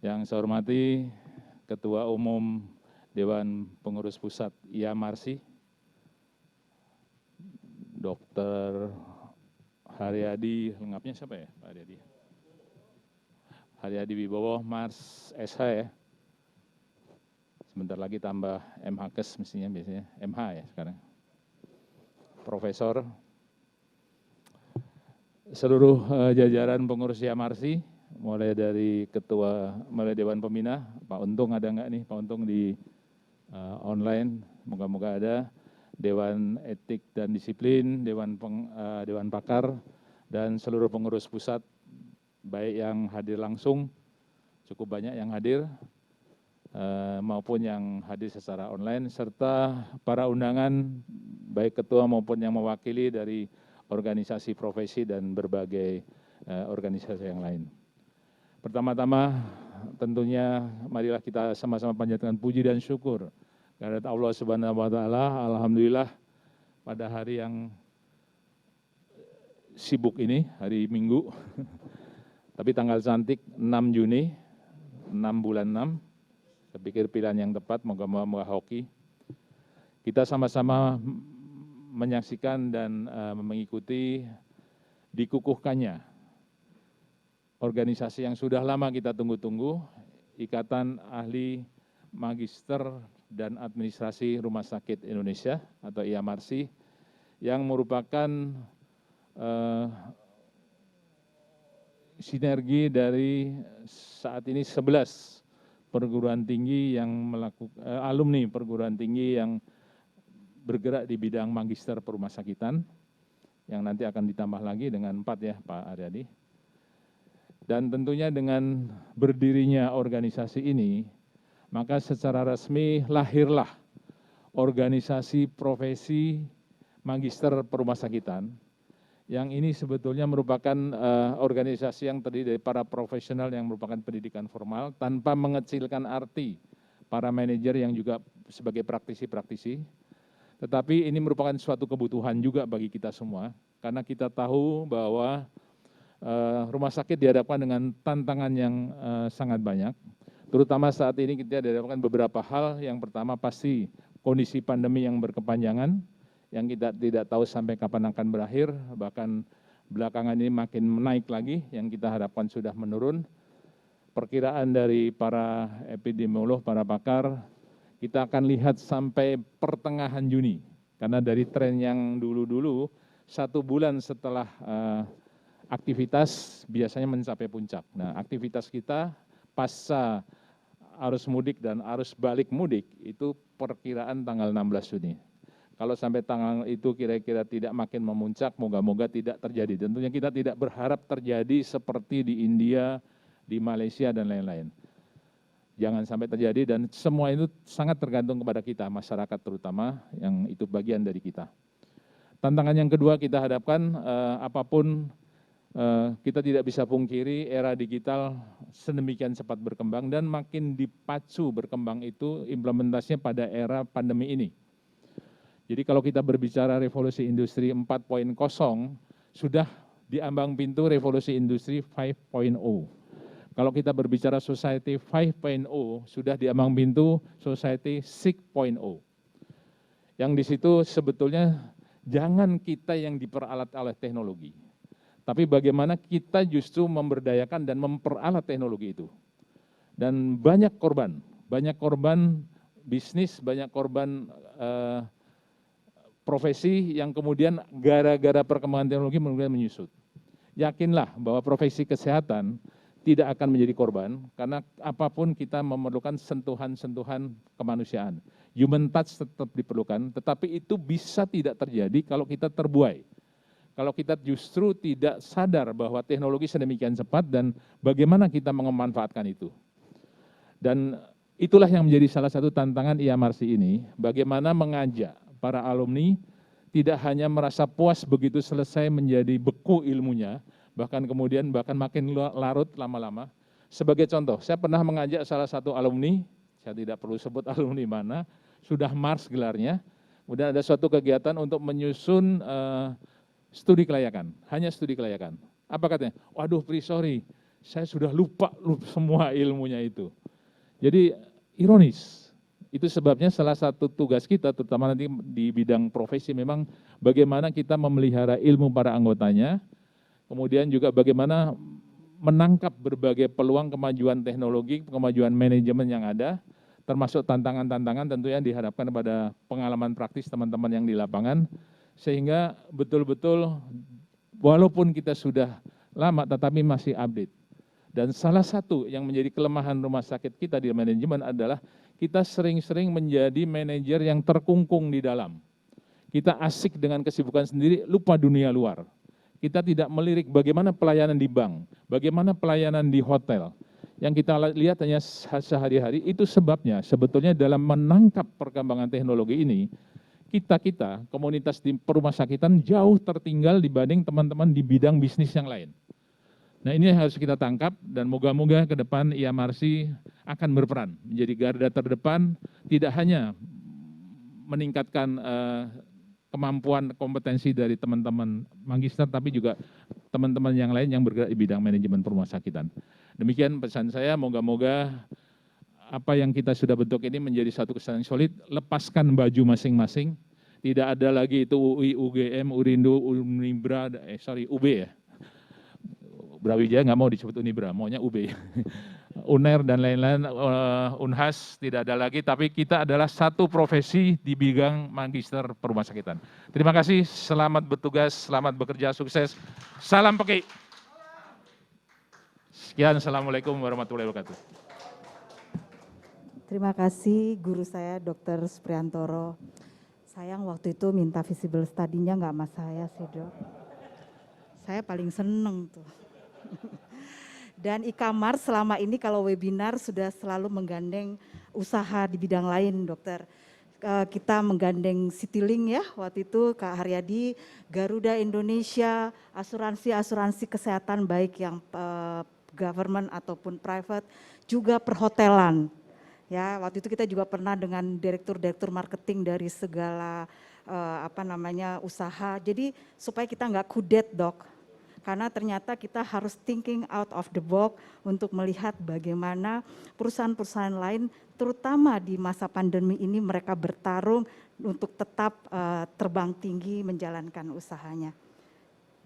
Yang saya hormati Ketua Umum Dewan Pengurus Pusat IAMRC, Dr. Haryadi, lengkapnya siapa ya Pak Haryadi? Haryadi Wibowo, Mars SH ya. Sebentar lagi tambah MHKes mestinya biasanya, MH ya sekarang. Profesor, seluruh jajaran pengurus IAMRC, mulai dari mulai Dewan Pembina, Pak Untung ada enggak nih, Pak Untung di online, moga-moga ada, Dewan Etik dan Disiplin, Dewan Pakar, dan seluruh pengurus pusat, baik yang hadir langsung, cukup banyak yang hadir, maupun yang hadir secara online, serta para undangan, baik ketua maupun yang mewakili dari organisasi profesi dan berbagai organisasi yang lain. Pertama-tama tentunya marilah kita sama-sama panjatkan puji dan syukur kehadirat Allah Subhanahu wa taala. Alhamdulillah pada hari yang sibuk ini, hari Minggu, tapi tanggal cantik 6 Juni, 6 bulan 6, saya pikir pilihan yang tepat, moga-moga hoki. Kita sama-sama menyaksikan dan mengikuti dikukuhkannya organisasi yang sudah lama kita tunggu-tunggu, Ikatan Ahli Magister dan Administrasi Rumah Sakit Indonesia atau IAMRC, yang merupakan sinergi dari saat ini 11 perguruan tinggi yang melakukan alumni perguruan tinggi yang bergerak di bidang magister perumasakitan, yang nanti akan ditambah lagi dengan 4 ya Pak Haryadi. Dan tentunya dengan berdirinya organisasi ini, maka secara resmi lahirlah organisasi profesi magister perumasakitan, yang ini sebetulnya merupakan organisasi yang terdiri dari para profesional yang merupakan pendidikan formal, tanpa mengecilkan arti para manajer yang juga sebagai praktisi-praktisi. Tetapi ini merupakan suatu kebutuhan juga bagi kita semua, karena kita tahu bahwa rumah sakit dihadapkan dengan tantangan yang sangat banyak, terutama saat ini kita dihadapkan beberapa hal. Yang pertama pasti kondisi pandemi yang berkepanjangan, yang kita tidak tahu sampai kapan akan berakhir, bahkan belakangan ini makin menaik lagi, yang kita harapkan sudah menurun. Perkiraan dari para epidemiolog, para pakar, kita akan lihat sampai pertengahan Juni, karena dari tren yang dulu-dulu, 1 bulan setelah aktivitas biasanya mencapai puncak. Nah, aktivitas kita pasca arus mudik dan arus balik mudik, itu perkiraan tanggal 16 Juni. Kalau sampai tanggal itu kira-kira tidak makin memuncak, moga-moga tidak terjadi. Tentunya kita tidak berharap terjadi seperti di India, di Malaysia, dan lain-lain. Jangan sampai terjadi, dan semua itu sangat tergantung kepada kita, masyarakat terutama, yang itu bagian dari kita. Tantangan yang kedua kita hadapkan, apapun kita tidak bisa pungkiri era digital sedemikian cepat berkembang dan makin dipacu berkembang itu implementasinya pada era pandemi ini. Jadi kalau kita berbicara revolusi industri 4.0, sudah di ambang pintu revolusi industri 5.0. Kalau kita berbicara society 5.0, sudah di ambang pintu society 6.0. Yang di situ sebetulnya jangan kita yang diperalat oleh teknologi, tapi bagaimana kita justru memberdayakan dan memperalat teknologi itu. Dan banyak korban bisnis, banyak korban profesi yang kemudian gara-gara perkembangan teknologi kemudian menyusut. Yakinlah bahwa profesi kesehatan tidak akan menjadi korban, karena apapun kita memerlukan sentuhan-sentuhan kemanusiaan. Human touch tetap diperlukan, tetapi itu bisa tidak terjadi kalau kita terbuai. Kalau kita justru tidak sadar bahwa teknologi sedemikian cepat dan bagaimana kita memanfaatkan itu. Dan itulah yang menjadi salah satu tantangan IAMRC ini, bagaimana mengajak para alumni tidak hanya merasa puas begitu selesai menjadi beku ilmunya, bahkan makin larut lama-lama. Sebagai contoh, saya pernah mengajak salah satu alumni, saya tidak perlu sebut alumni mana, sudah Mars gelarnya, kemudian ada suatu kegiatan untuk menyusun studi kelayakan, hanya studi kelayakan. Apa katanya? Waduh, sorry, saya sudah lupa semua ilmunya itu. Jadi ironis. Itu sebabnya salah satu tugas kita, terutama nanti di bidang profesi, memang bagaimana kita memelihara ilmu para anggotanya, kemudian juga bagaimana menangkap berbagai peluang kemajuan teknologi, kemajuan manajemen yang ada, termasuk tantangan-tantangan tentunya diharapkan pada pengalaman praktis teman-teman yang di lapangan, sehingga betul-betul walaupun kita sudah lama tetapi masih update. Dan salah satu yang menjadi kelemahan rumah sakit kita di manajemen adalah kita sering-sering menjadi manajer yang terkungkung di dalam. Kita asik dengan kesibukan sendiri, lupa dunia luar. Kita tidak melirik bagaimana pelayanan di bank, bagaimana pelayanan di hotel. Yang kita lihat hanya sehari-hari, itu sebabnya sebetulnya dalam menangkap perkembangan teknologi ini, kita komunitas di perumah sakitan jauh tertinggal dibanding teman-teman di bidang bisnis yang lain. Nah, ini yang harus kita tangkap dan moga-moga ke depan IAMRC akan berperan menjadi garda terdepan, tidak hanya meningkatkan kemampuan kompetensi dari teman-teman magister, tapi juga teman-teman yang lain yang bergerak di bidang manajemen perumah sakitan. Demikian pesan saya, moga-moga apa yang kita sudah bentuk ini menjadi satu kesatuan solid, lepaskan baju masing-masing, tidak ada lagi itu UI, UGM, Urindo, Unibra, UB ya. Brawijaya nggak mau disebut Unibra, maunya UB. UNER dan lain-lain, Unhas tidak ada lagi, tapi kita adalah satu profesi di bidang magister perumah sakitan. Terima kasih, selamat bertugas, selamat bekerja, sukses. Salam PKI. Sekian, Assalamualaikum warahmatullahi wabarakatuh. Terima kasih guru saya Dr. Supriyantoro. Sayang waktu itu minta visible study-nya nggak sama saya sih, Dok. Saya paling seneng tuh. Dan IKAMAR selama ini kalau webinar sudah selalu menggandeng usaha di bidang lain, Dokter. Kita menggandeng Citylink ya, waktu itu Kak Haryadi, Garuda Indonesia, asuransi kesehatan baik yang government ataupun private, juga perhotelan. Ya, waktu itu kita juga pernah dengan direktur-direktur marketing dari segala usaha. Jadi supaya kita nggak kudet, Dok. Karena ternyata kita harus thinking out of the box untuk melihat bagaimana perusahaan-perusahaan lain, terutama di masa pandemi ini mereka bertarung untuk tetap terbang tinggi menjalankan usahanya.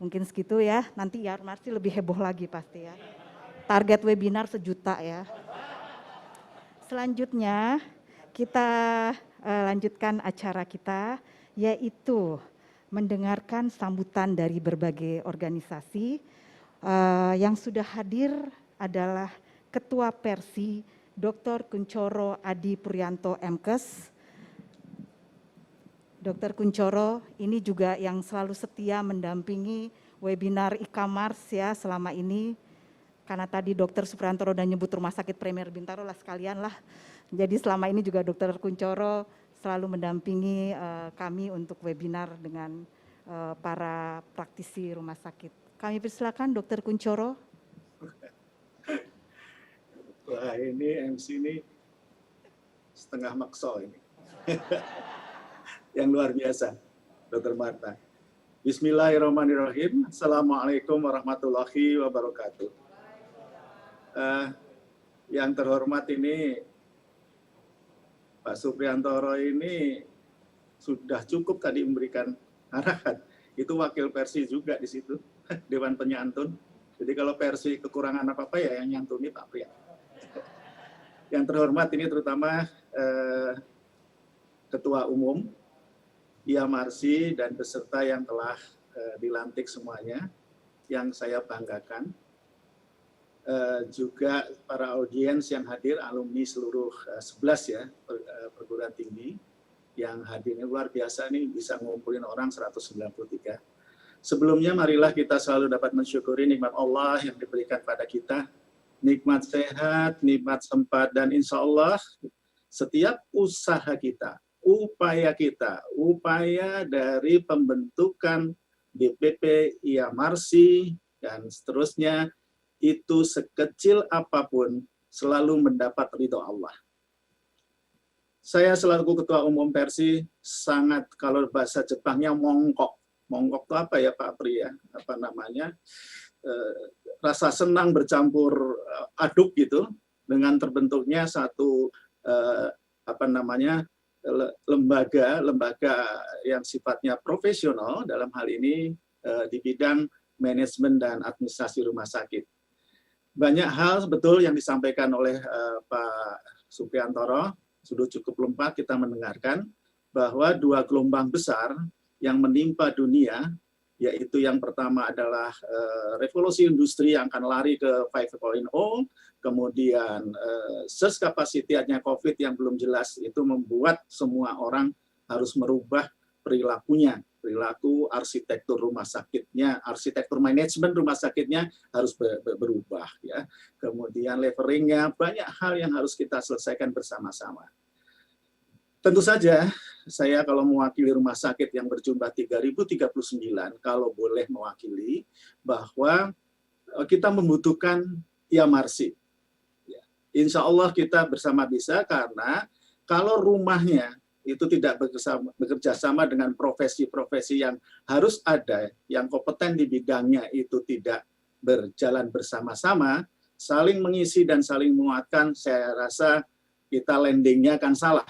Mungkin segitu ya, nanti IAMRC lebih heboh lagi pasti ya. Target webinar 1 juta ya. Selanjutnya kita lanjutkan acara kita, yaitu mendengarkan sambutan dari berbagai organisasi. Yang sudah hadir adalah Ketua Persi Dr. Kunchoro Adi Puryanto MKes. Dr. Kunchoro ini juga yang selalu setia mendampingi webinar IKAMARS ya selama ini. Karena tadi Dr. Supriyantoro udah nyebut Rumah Sakit Premier Bintaro lah sekalian lah. Jadi selama ini juga Dr. Kunchoro selalu mendampingi kami untuk webinar dengan para praktisi rumah sakit. Kami persilakan Dr. Kunchoro. Wah, ini MC ini setengah makso ini. Yang luar biasa, Dr. Marta. Bismillahirrahmanirrahim. Assalamualaikum warahmatullahi wabarakatuh. Yang terhormat ini, Pak Supriantoro ini sudah cukup tadi memberikan arahan. Itu wakil Persi juga di situ, Dewan Penyantun. Jadi kalau Persi kekurangan apa-apa ya yang nyantuni Pak Priya. Yang terhormat ini terutama Ketua Umum, Ia Marsi dan peserta yang telah dilantik semuanya, yang saya banggakan. Juga para audiens yang hadir, alumni seluruh 11 ya perguruan tinggi yang hadir ini luar biasa nih, bisa ngumpulin orang 193. Sebelumnya marilah kita selalu dapat mensyukuri nikmat Allah yang diberikan pada kita, nikmat sehat, nikmat sempat, dan insya Allah setiap usaha kita, upaya dari pembentukan DPP Ia Marsi dan seterusnya, itu sekecil apapun selalu mendapat ridho Allah. Saya selaku Ketua Umum Persi sangat, kalau bahasa Jepangnya mongkok. Mongkok itu apa ya Pak Pri ya? Apa namanya? Rasa senang bercampur aduk gitu dengan terbentuknya satu lembaga yang sifatnya profesional dalam hal ini di bidang manajemen dan administrasi rumah sakit. Banyak hal betul yang disampaikan oleh Pak Supriantoro, sudah cukup lengkap kita mendengarkan bahwa dua gelombang besar yang menimpa dunia, yaitu yang pertama adalah revolusi industri yang akan lari ke 5.0, kemudian surge capacity-nya COVID yang belum jelas, itu membuat semua orang harus merubah perilakunya, perilaku arsitektur rumah sakitnya, arsitektur manajemen rumah sakitnya harus berubah ya. Kemudian leveringnya, banyak hal yang harus kita selesaikan bersama-sama. Tentu saja saya kalau mewakili rumah sakit yang berjumlah 3.039, kalau boleh mewakili bahwa kita membutuhkan Ia Marsi. Insya Allah kita bersama bisa, karena kalau rumahnya itu tidak bekerja sama dengan profesi-profesi yang harus ada, yang kompeten di bidangnya itu tidak berjalan bersama-sama, saling mengisi dan saling menguatkan, saya rasa kita landingnya akan salah.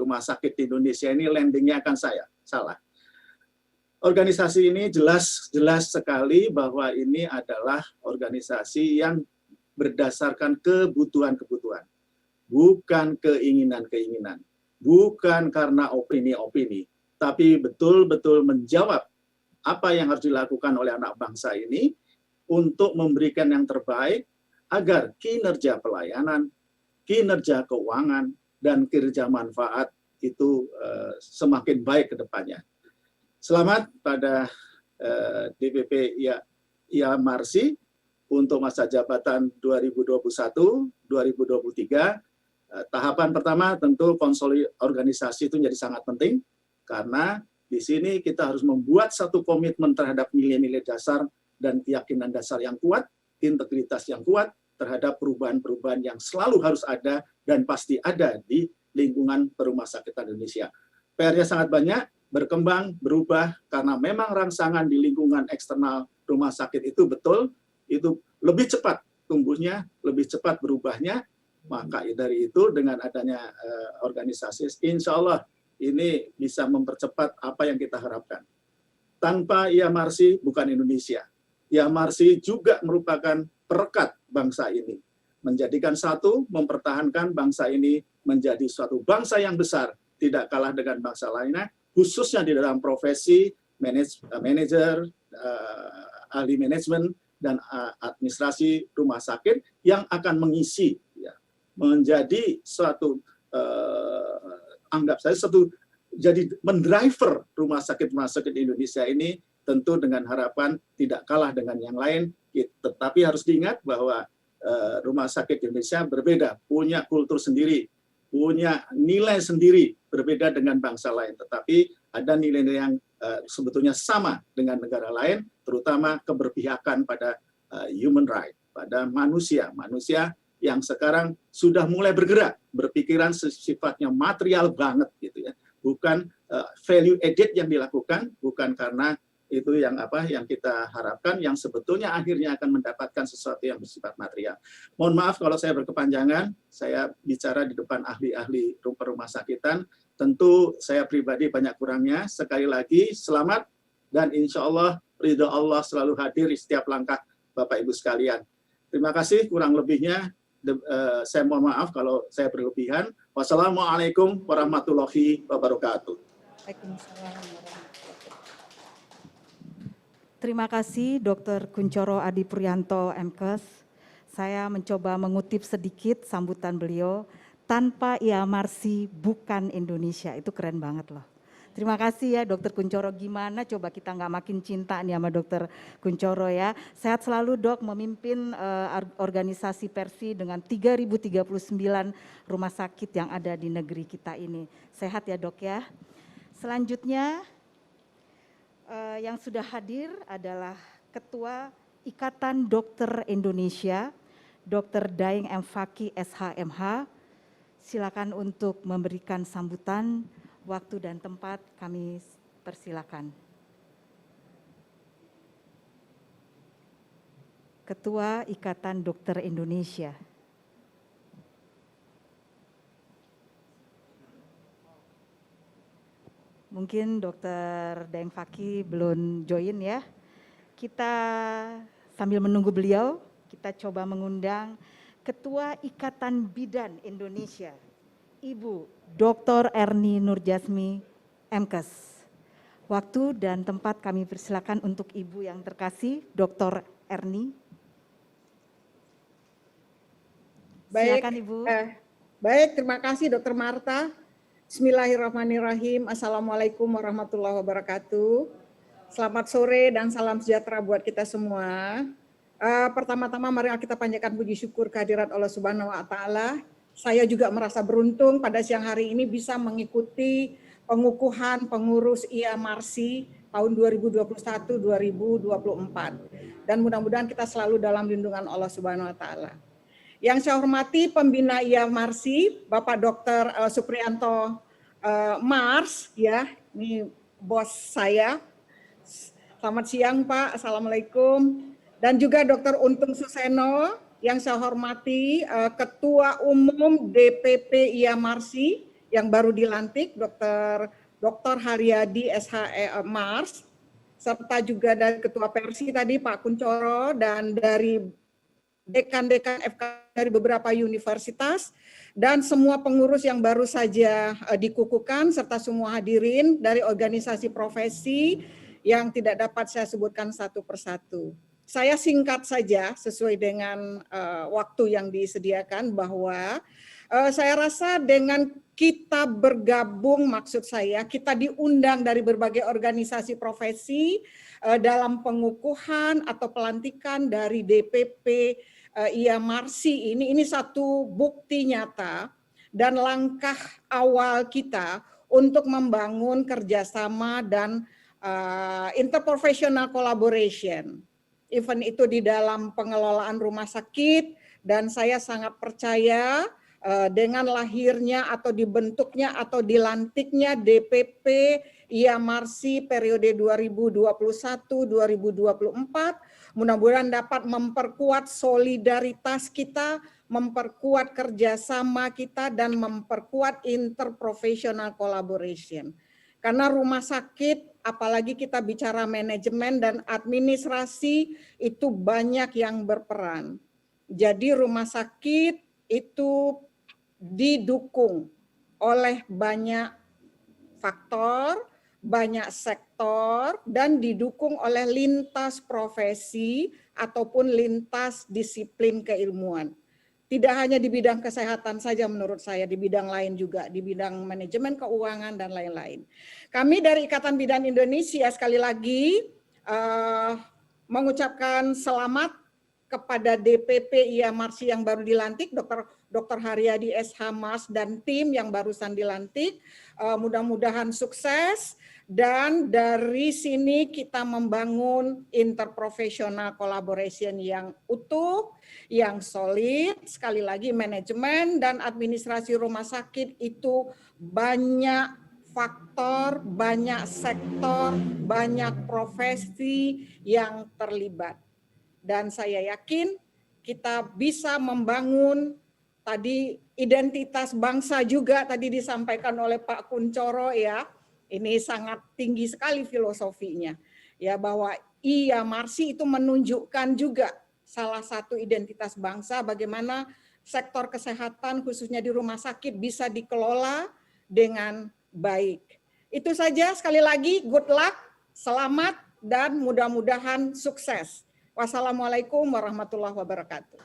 Rumah sakit di Indonesia ini landingnya akan salah. Organisasi ini jelas sekali bahwa ini adalah organisasi yang berdasarkan kebutuhan-kebutuhan, bukan keinginan-keinginan, bukan karena opini-opini, tapi betul-betul menjawab apa yang harus dilakukan oleh anak bangsa ini untuk memberikan yang terbaik agar kinerja pelayanan, kinerja keuangan, dan kinerja manfaat itu semakin baik ke depannya. Selamat pada DPP Ia Marsi untuk masa jabatan 2021-2023. Tahapan pertama tentu konsolidasi organisasi itu menjadi sangat penting, karena di sini kita harus membuat satu komitmen terhadap nilai-nilai dasar dan keyakinan dasar yang kuat, integritas yang kuat terhadap perubahan-perubahan yang selalu harus ada dan pasti ada di lingkungan rumah sakit Indonesia. PR-nya sangat banyak, berkembang, berubah, karena memang rangsangan di lingkungan eksternal rumah sakit itu betul, itu lebih cepat tumbuhnya, lebih cepat berubahnya. Maka dari itu dengan adanya organisasi, insya Allah ini bisa mempercepat apa yang kita harapkan. Tanpa Ia Marsi bukan Indonesia. Ia Marsi juga merupakan perekat bangsa ini. Menjadikan satu, mempertahankan bangsa ini menjadi suatu bangsa yang besar, tidak kalah dengan bangsa lainnya, khususnya di dalam profesi manajer, ahli manajemen, dan administrasi rumah sakit yang akan mengisi, ya, menjadi suatu, anggap saya satu, jadi mendriver rumah sakit di Indonesia ini, tentu dengan harapan tidak kalah dengan yang lain, tetapi harus diingat bahwa rumah sakit Indonesia berbeda, punya kultur sendiri, punya nilai sendiri, berbeda dengan bangsa lain. Tetapi ada nilai-nilai yang sebetulnya sama dengan negara lain, terutama keberpihakan pada human right, pada manusia yang sekarang sudah mulai bergerak, berpikiran sifatnya material banget gitu ya, bukan value added yang dilakukan, bukan karena itu yang kita harapkan, yang sebetulnya akhirnya akan mendapatkan sesuatu yang bersifat material. Mohon maaf kalau saya berkepanjangan, saya bicara di depan ahli-ahli rumah sakitan, tentu saya pribadi banyak kurangnya. Sekali lagi selamat, dan insya Allah ridha Allah selalu hadir di setiap langkah Bapak Ibu sekalian. Terima kasih, kurang lebihnya saya mohon maaf kalau saya berlebihan. Wassalamualaikum warahmatullahi wabarakatuh. Terima kasih Dr. Kunchoro Adi Puryanto, MKes. Saya mencoba mengutip sedikit sambutan beliau, tanpa IAMARSI bukan Indonesia. Itu keren banget loh. Terima kasih ya Dr. Kunchoro. Gimana coba kita nggak makin cinta nih sama Dr. Kunchoro ya. Sehat selalu Dok, memimpin organisasi Persi dengan 3039 rumah sakit yang ada di negeri kita ini. Sehat ya Dok ya. Selanjutnya yang sudah hadir adalah Ketua Ikatan Dokter Indonesia, Dr. Daeng M. Fakih SHMH. Silakan untuk memberikan sambutan. Waktu dan tempat kami persilakan. Ketua Ikatan Dokter Indonesia. Mungkin Dr. Daeng Fakih belum join ya. Kita sambil menunggu beliau, kita coba mengundang Ketua Ikatan Bidan Indonesia, Ibu Dr. Erni Nurjasmi, MKes. Waktu dan tempat kami persilakan untuk Ibu yang terkasih, Dr. Erni. Silakan Ibu. Baik, terima kasih Dr. Marta. Bismillahirrahmanirrahim. Assalamualaikum warahmatullahi wabarakatuh. Selamat sore dan salam sejahtera buat kita semua. Pertama-tama mari kita panjatkan puji syukur kehadirat Allah Subhanahu wa taala. Saya juga merasa beruntung pada siang hari ini bisa mengikuti pengukuhan pengurus IAMARSI tahun 2021-2024. Dan mudah-mudahan kita selalu dalam lindungan Allah Subhanahu wa taala. Yang saya hormati pembina IAMARSI, Bapak Dr. Supriyanto Mars, ya, ini bos saya. Selamat siang Pak, Assalamualaikum. Dan juga Dr. Untung Suseno, yang saya hormati Ketua Umum DPP IAMARSI yang baru dilantik, Dr. Haryadi SHE Mars, serta juga dari Ketua Persi tadi Pak Kunchoro, dan dari dekan-dekan FK dari beberapa universitas, dan semua pengurus yang baru saja dikukuhkan, serta semua hadirin dari organisasi profesi yang tidak dapat saya sebutkan satu persatu. Saya singkat saja sesuai dengan waktu yang disediakan, bahwa saya rasa dengan kita bergabung, maksud saya kita diundang dari berbagai organisasi profesi dalam pengukuhan atau pelantikan dari DPP IAMARSI ini satu bukti nyata dan langkah awal kita untuk membangun kerjasama dan interprofessional collaboration. Event itu di dalam pengelolaan rumah sakit, dan saya sangat percaya dengan lahirnya atau dibentuknya atau dilantiknya DPP IAMARSI periode 2021-2024, mudah-mudahan dapat memperkuat solidaritas kita, memperkuat kerjasama kita, dan memperkuat interprofessional collaboration. Karena rumah sakit, apalagi kita bicara manajemen dan administrasi, itu banyak yang berperan. Jadi rumah sakit itu didukung oleh banyak faktor, banyak sektor, dan didukung oleh lintas profesi ataupun lintas disiplin keilmuan. Tidak hanya di bidang kesehatan saja menurut saya, di bidang lain juga, di bidang manajemen keuangan dan lain-lain. Kami dari Ikatan Bidan Indonesia sekali lagi mengucapkan selamat kepada DPP IAMARSI yang baru dilantik, Dr. Haryadi SH Mars dan tim yang barusan dilantik. Mudah-mudahan sukses, dan dari sini kita membangun interprofessional collaboration yang utuh, yang solid. Sekali lagi, manajemen dan administrasi rumah sakit itu banyak faktor, banyak sektor, banyak profesi yang terlibat. Dan saya yakin kita bisa membangun tadi identitas bangsa juga, tadi disampaikan oleh Pak Kuncoro ya. Ini sangat tinggi sekali filosofinya. Ya, bahwa IAMARSI itu menunjukkan juga salah satu identitas bangsa, bagaimana sektor kesehatan khususnya di rumah sakit bisa dikelola dengan baik. Itu saja, sekali lagi good luck, selamat, dan mudah-mudahan sukses. Wassalamualaikum warahmatullahi wabarakatuh.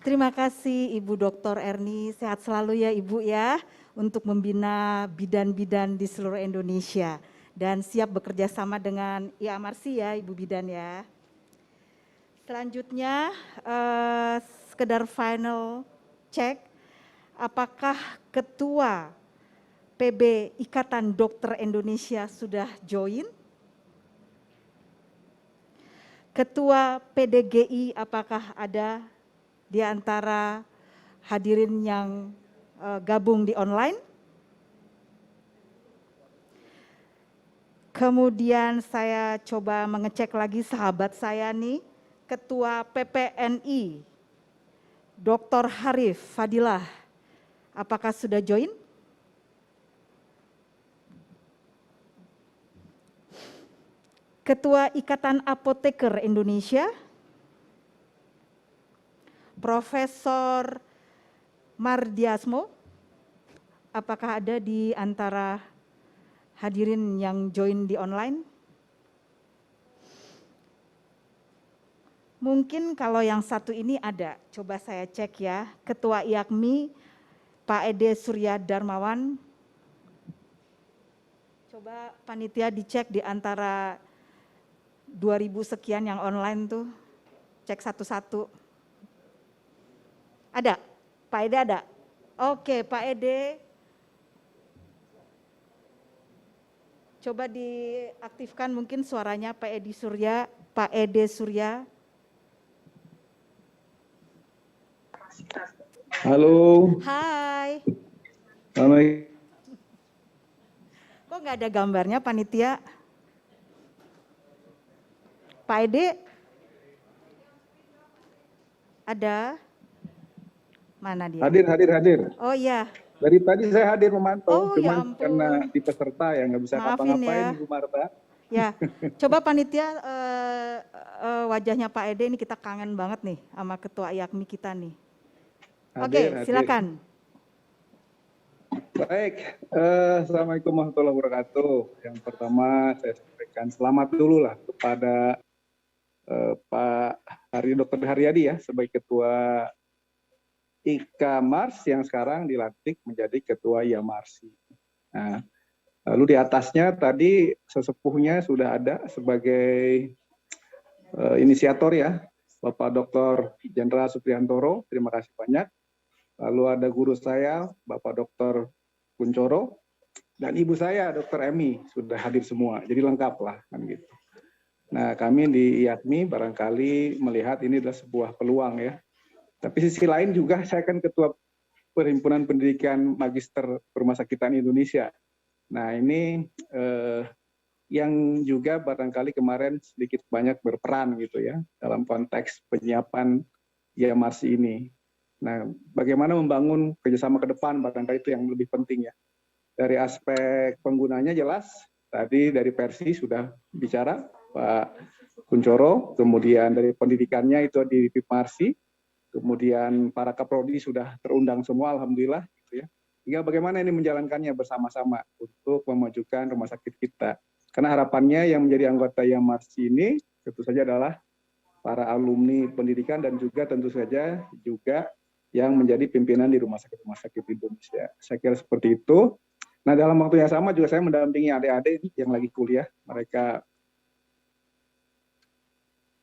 Terima kasih Ibu Dr. Erni, sehat selalu ya Ibu ya, untuk membina bidan-bidan di seluruh Indonesia. Dan siap bekerja sama dengan IAMARSI ya Ibu Bidan ya. Selanjutnya, sekedar final check, apakah Ketua PB Ikatan Dokter Indonesia sudah join? Ketua PDGI apakah ada di antara hadirin yang gabung di online? Kemudian saya coba mengecek lagi sahabat saya nih, Ketua PPNI, Dr. Harif Fadilah, apakah sudah join? Ketua Ikatan Apoteker Indonesia, Profesor Mardiasmo, apakah ada di antara hadirin yang join di online? Mungkin kalau yang satu ini ada, coba saya cek ya. Ketua IAKMI, Pak Ede Surya Darmawan. Coba panitia dicek di antara 2000 sekian yang online tuh, cek satu-satu. Ada? Pak Ede ada? Oke, Pak Ede. Coba diaktifkan mungkin suaranya Pak Ede Surya, Pak Ede Surya. Halo. Hai. Assalamualaikum. Kok nggak ada gambarnya panitia? Pak Ede? Ada? Mana dia? Hadir. Oh iya. Dari tadi saya hadir memantau, Oh, ya cuman ampun. karena di peserta ya nggak bisa Maafin ngapa-ngapain ya. Bu Marta. Ya, coba panitia wajahnya Pak Ede ini kita kangen banget nih sama Ketua IAKMI kita nih. Oke, Hadir. silakan. Baik, Assalamualaikum warahmatullahi wabarakatuh. Yang pertama saya sampaikan selamat dulu lah kepada Pak Dr. Haryadi ya sebagai Ketua IKMARS yang sekarang dilantik menjadi Ketua IAMARSI. Nah, lalu di atasnya tadi sesepuhnya sudah ada sebagai inisiator ya, Bapak Dr. Jenderal Supriantoro, terima kasih banyak. Lalu ada guru saya, Bapak Dr. Kuncoro, dan ibu saya, Dr. Emi, sudah hadir semua. Jadi lengkap lah kan gitu. Nah, kami di IAKMI barangkali melihat ini adalah sebuah peluang ya. Tapi sisi lain juga saya kan Ketua Perhimpunan Pendidikan Magister Rumahsakitan Indonesia. Nah, ini yang juga barangkali kemarin sedikit banyak berperan gitu ya dalam konteks penyiapan IAMARSI ini. Nah, bagaimana membangun kerjasama ke depan barangkali itu yang lebih penting ya. Dari aspek penggunanya jelas, tadi dari Persi sudah bicara, Pak Kuncoro, kemudian dari pendidikannya itu di PIPMARSI, kemudian para kaprodi sudah terundang semua, alhamdulillah. Gitu ya. Tinggal bagaimana ini menjalankannya bersama-sama untuk memajukan rumah sakit kita. Karena harapannya yang menjadi anggota IAMARSI ini tentu saja adalah para alumni pendidikan dan juga tentu saja juga yang menjadi pimpinan di rumah sakit Indonesia. Saya kira seperti itu. Nah, dalam waktu yang sama juga saya mendampingi adik-adik yang lagi kuliah. Mereka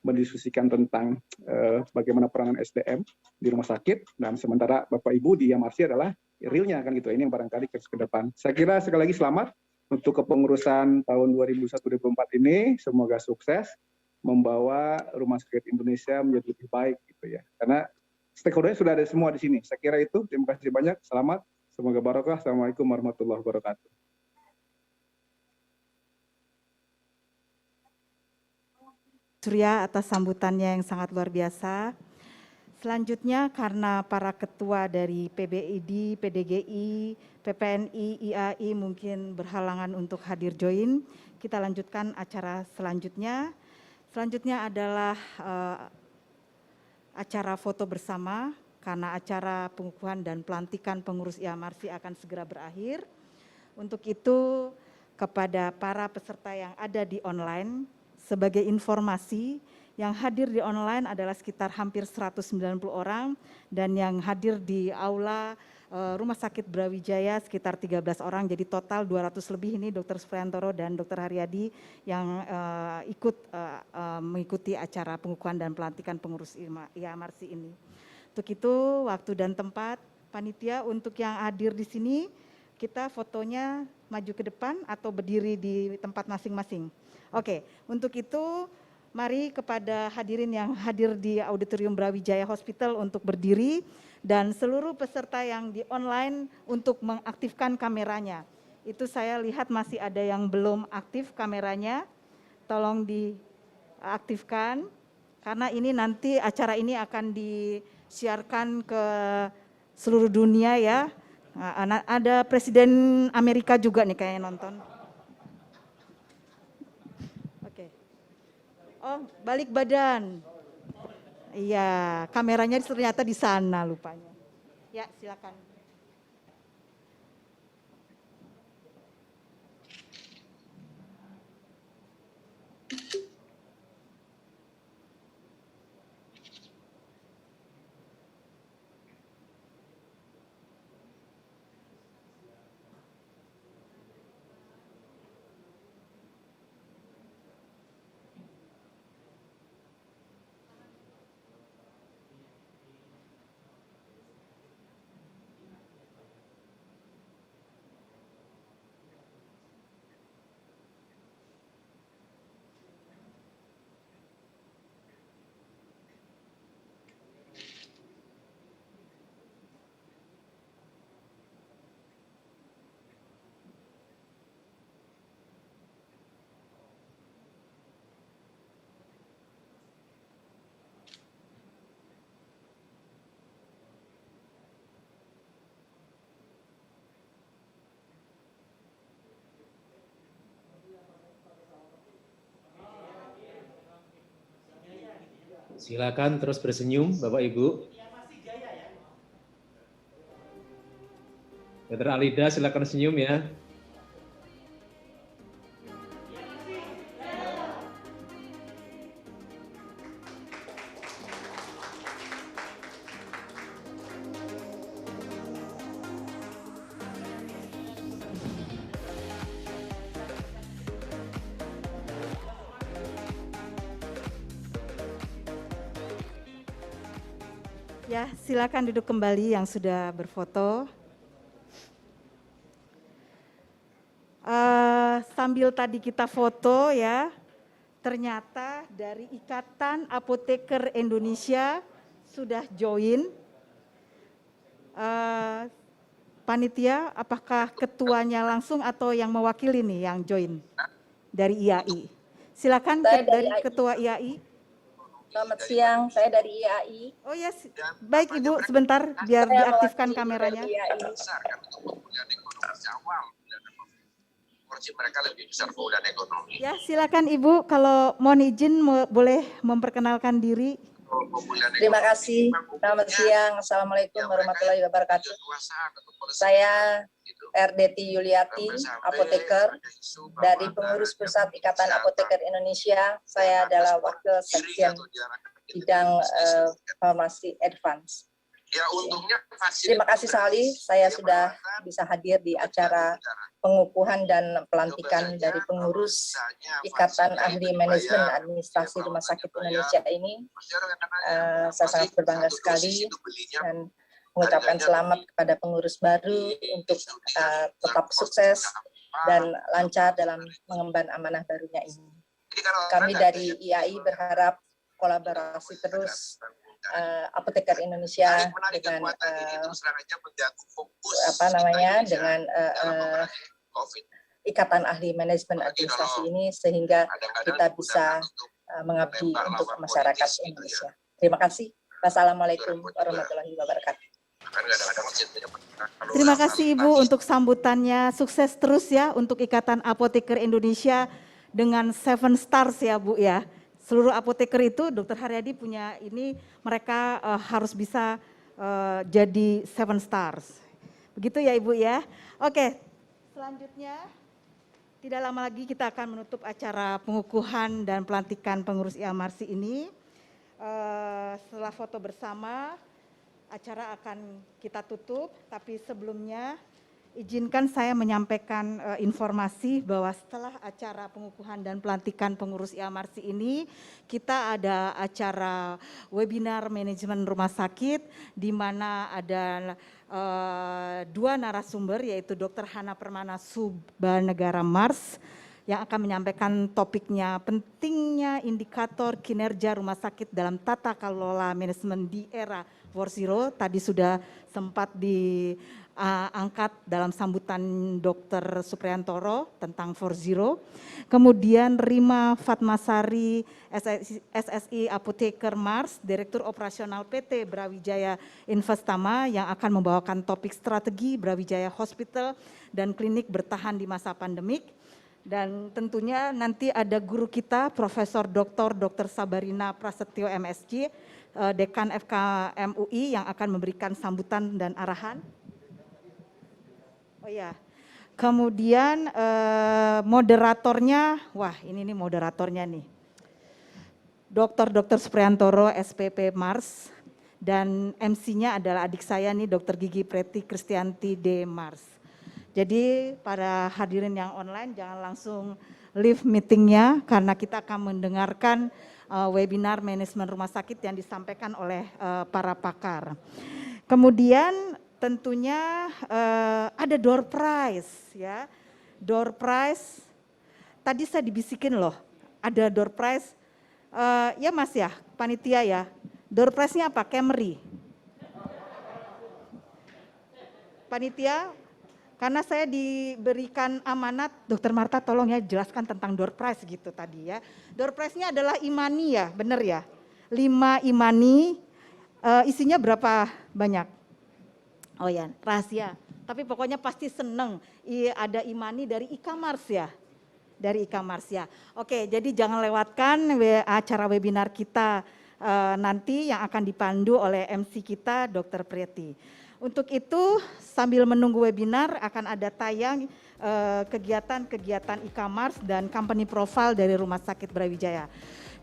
mendiskusikan tentang bagaimana peranan SDM di rumah sakit, dan sementara Bapak Ibu di IAMARSI adalah realnya kan gitu. Ini yang barangkali ke depan. Saya kira sekali lagi selamat untuk kepengurusan tahun 2021-2024 ini. Semoga sukses membawa rumah sakit Indonesia menjadi lebih baik gitu ya. Karena stakeholder-nya sudah ada semua di sini. Saya kira itu. Terima kasih banyak. Selamat. Semoga barokah. Assalamualaikum warahmatullahi wabarakatuh. Surya atas sambutannya yang sangat luar biasa. Selanjutnya karena para ketua dari PBID, PDGI, PPNI, IAI mungkin berhalangan untuk hadir join, kita lanjutkan acara selanjutnya. Selanjutnya adalah acara foto bersama, karena acara pengukuhan dan pelantikan pengurus IAMARSI akan segera berakhir. Untuk itu kepada para peserta yang ada di online, sebagai informasi, yang hadir di online adalah sekitar hampir 190 orang, dan yang hadir di aula Rumah Sakit Brawijaya sekitar 13 orang, jadi total 200 lebih ini Dr. Supriantoro dan Dr. Haryadi yang mengikuti acara pengukuhan dan pelantikan pengurus IAMARSI ini. Untuk itu waktu dan tempat panitia untuk yang hadir di sini, kita fotonya maju ke depan atau berdiri di tempat masing-masing. Oke, untuk itu mari kepada hadirin yang hadir di Auditorium Brawijaya Hospital untuk berdiri, dan seluruh peserta yang di online untuk mengaktifkan kameranya. Itu saya lihat masih ada yang belum aktif kameranya, tolong diaktifkan, karena ini nanti acara ini akan disiarkan ke seluruh dunia ya. Nah, ada Presiden Amerika juga nih kayaknya nonton. Oh, balik badan. Iya, kameranya ternyata di sana lupanya. Ya, silakan. Silakan terus bersenyum, Bapak Ibu. Dr. Alida, silakan senyum ya. Ya, silakan duduk kembali yang sudah berfoto. Sambil tadi kita foto ya, ternyata dari Ikatan Apoteker Indonesia sudah join. Panitia, apakah ketuanya langsung atau yang mewakili nih yang join dari IAI? Silakan dari Ketua IAI. Selamat siang, saya dari IAI. Oh ya, baik Ibu, sebentar biar diaktifkan kameranya. Mereka lebih besar pemulihan ekonomi. Ya, silakan Ibu, kalau mohon izin boleh memperkenalkan diri. Terima kasih. Selamat siang. Assalamualaikum warahmatullahi wabarakatuh. Saya RDT Yuliati, apoteker dari pengurus pusat Ikatan Apoteker Indonesia. Saya adalah wakil sekjen bidang farmasi advance. Ya, untungnya terima kasih sekali saya sudah bisa hadir di acara pengukuhan dan pelantikan dari pengurus Ikatan Ahli Manajemen Administrasi Rumah Sakit Indonesia ini, saya sangat berbangga sekali dan mengucapkan selamat kepada pengurus baru untuk tetap sukses dan lancar dalam mengemban amanah barunya ini. Kami dari IAI berharap kolaborasi terus Apoteker Indonesia dengan dengan Ikatan Ahli Manajemen Administrasi ini sehingga kita bisa mengabdi untuk masyarakat Indonesia. Terima kasih. Wassalamualaikum warahmatullahi wabarakatuh. Terima kasih Ibu untuk sambutannya. Sukses terus ya untuk Ikatan Apoteker Indonesia dengan 7 stars ya Bu ya. Seluruh apoteker itu Dr. Haryadi punya ini, mereka harus bisa jadi 7 stars. Begitu ya Ibu ya. Oke, selanjutnya tidak lama lagi kita akan menutup acara pengukuhan dan pelantikan pengurus IAMARSI ini. Setelah foto bersama, acara akan kita tutup, tapi sebelumnya izinkan saya menyampaikan informasi bahwa setelah acara pengukuhan dan pelantikan pengurus IAMARSI ini, kita ada acara webinar manajemen rumah sakit di mana ada 2 narasumber yaitu Dr. Hana Permana Subbanegara Mars yang akan menyampaikan topiknya pentingnya indikator kinerja rumah sakit dalam tata kelola manajemen di era 4.0. Tadi sudah sempat diangkat dalam sambutan Dr. Supriantoro tentang 4.0. Kemudian Rima Fatmasari SSI Apoteker Mars, Direktur Operasional PT Brawijaya Investama yang akan membawakan topik strategi Brawijaya Hospital dan klinik bertahan di masa pandemik. Dan tentunya nanti ada guru kita Profesor Dr. Sabarina Prasetyo MSc, Dekan FKM UI yang akan memberikan sambutan dan arahan. Oh ya, kemudian moderatornya, wah ini nih moderatornya nih. Dr. Supriantoro SPP Mars dan MC-nya adalah adik saya nih Dr. Gigi Preti Kristianti D Mars. Jadi para hadirin yang online jangan langsung leave meetingnya karena kita akan mendengarkan webinar manajemen rumah sakit yang disampaikan oleh para pakar. Kemudian tentunya ada door prize ya. Door prize, tadi saya dibisikin loh ada door prize, ya Mas ya, panitia ya. Door prize-nya apa? Camry. Panitia, karena saya diberikan amanat, Dr. Marta tolong ya jelaskan tentang door prize gitu tadi ya. Door prize-nya adalah imani ya, benar ya? 5 imani, isinya berapa banyak? Oh ya, rahasia. Tapi pokoknya pasti seneng, ada imani dari IKAMARS ya. Dari IKAMARS ya. Oke, jadi jangan lewatkan acara webinar kita nanti yang akan dipandu oleh MC kita, Dr. Preti. Untuk itu sambil menunggu webinar akan ada tayang kegiatan-kegiatan IKAMARS dan company profile dari Rumah Sakit Brawijaya.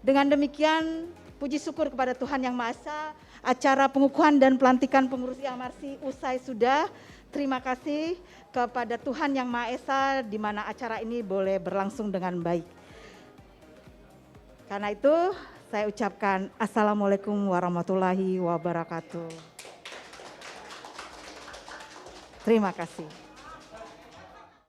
Dengan demikian puji syukur kepada Tuhan Yang Maha Esa, acara pengukuhan dan pelantikan pengurus IAMARSI usai sudah. Terima kasih kepada Tuhan Yang Maha Esa di mana acara ini boleh berlangsung dengan baik. Karena itu saya ucapkan Assalamualaikum warahmatullahi wabarakatuh. Terima kasih.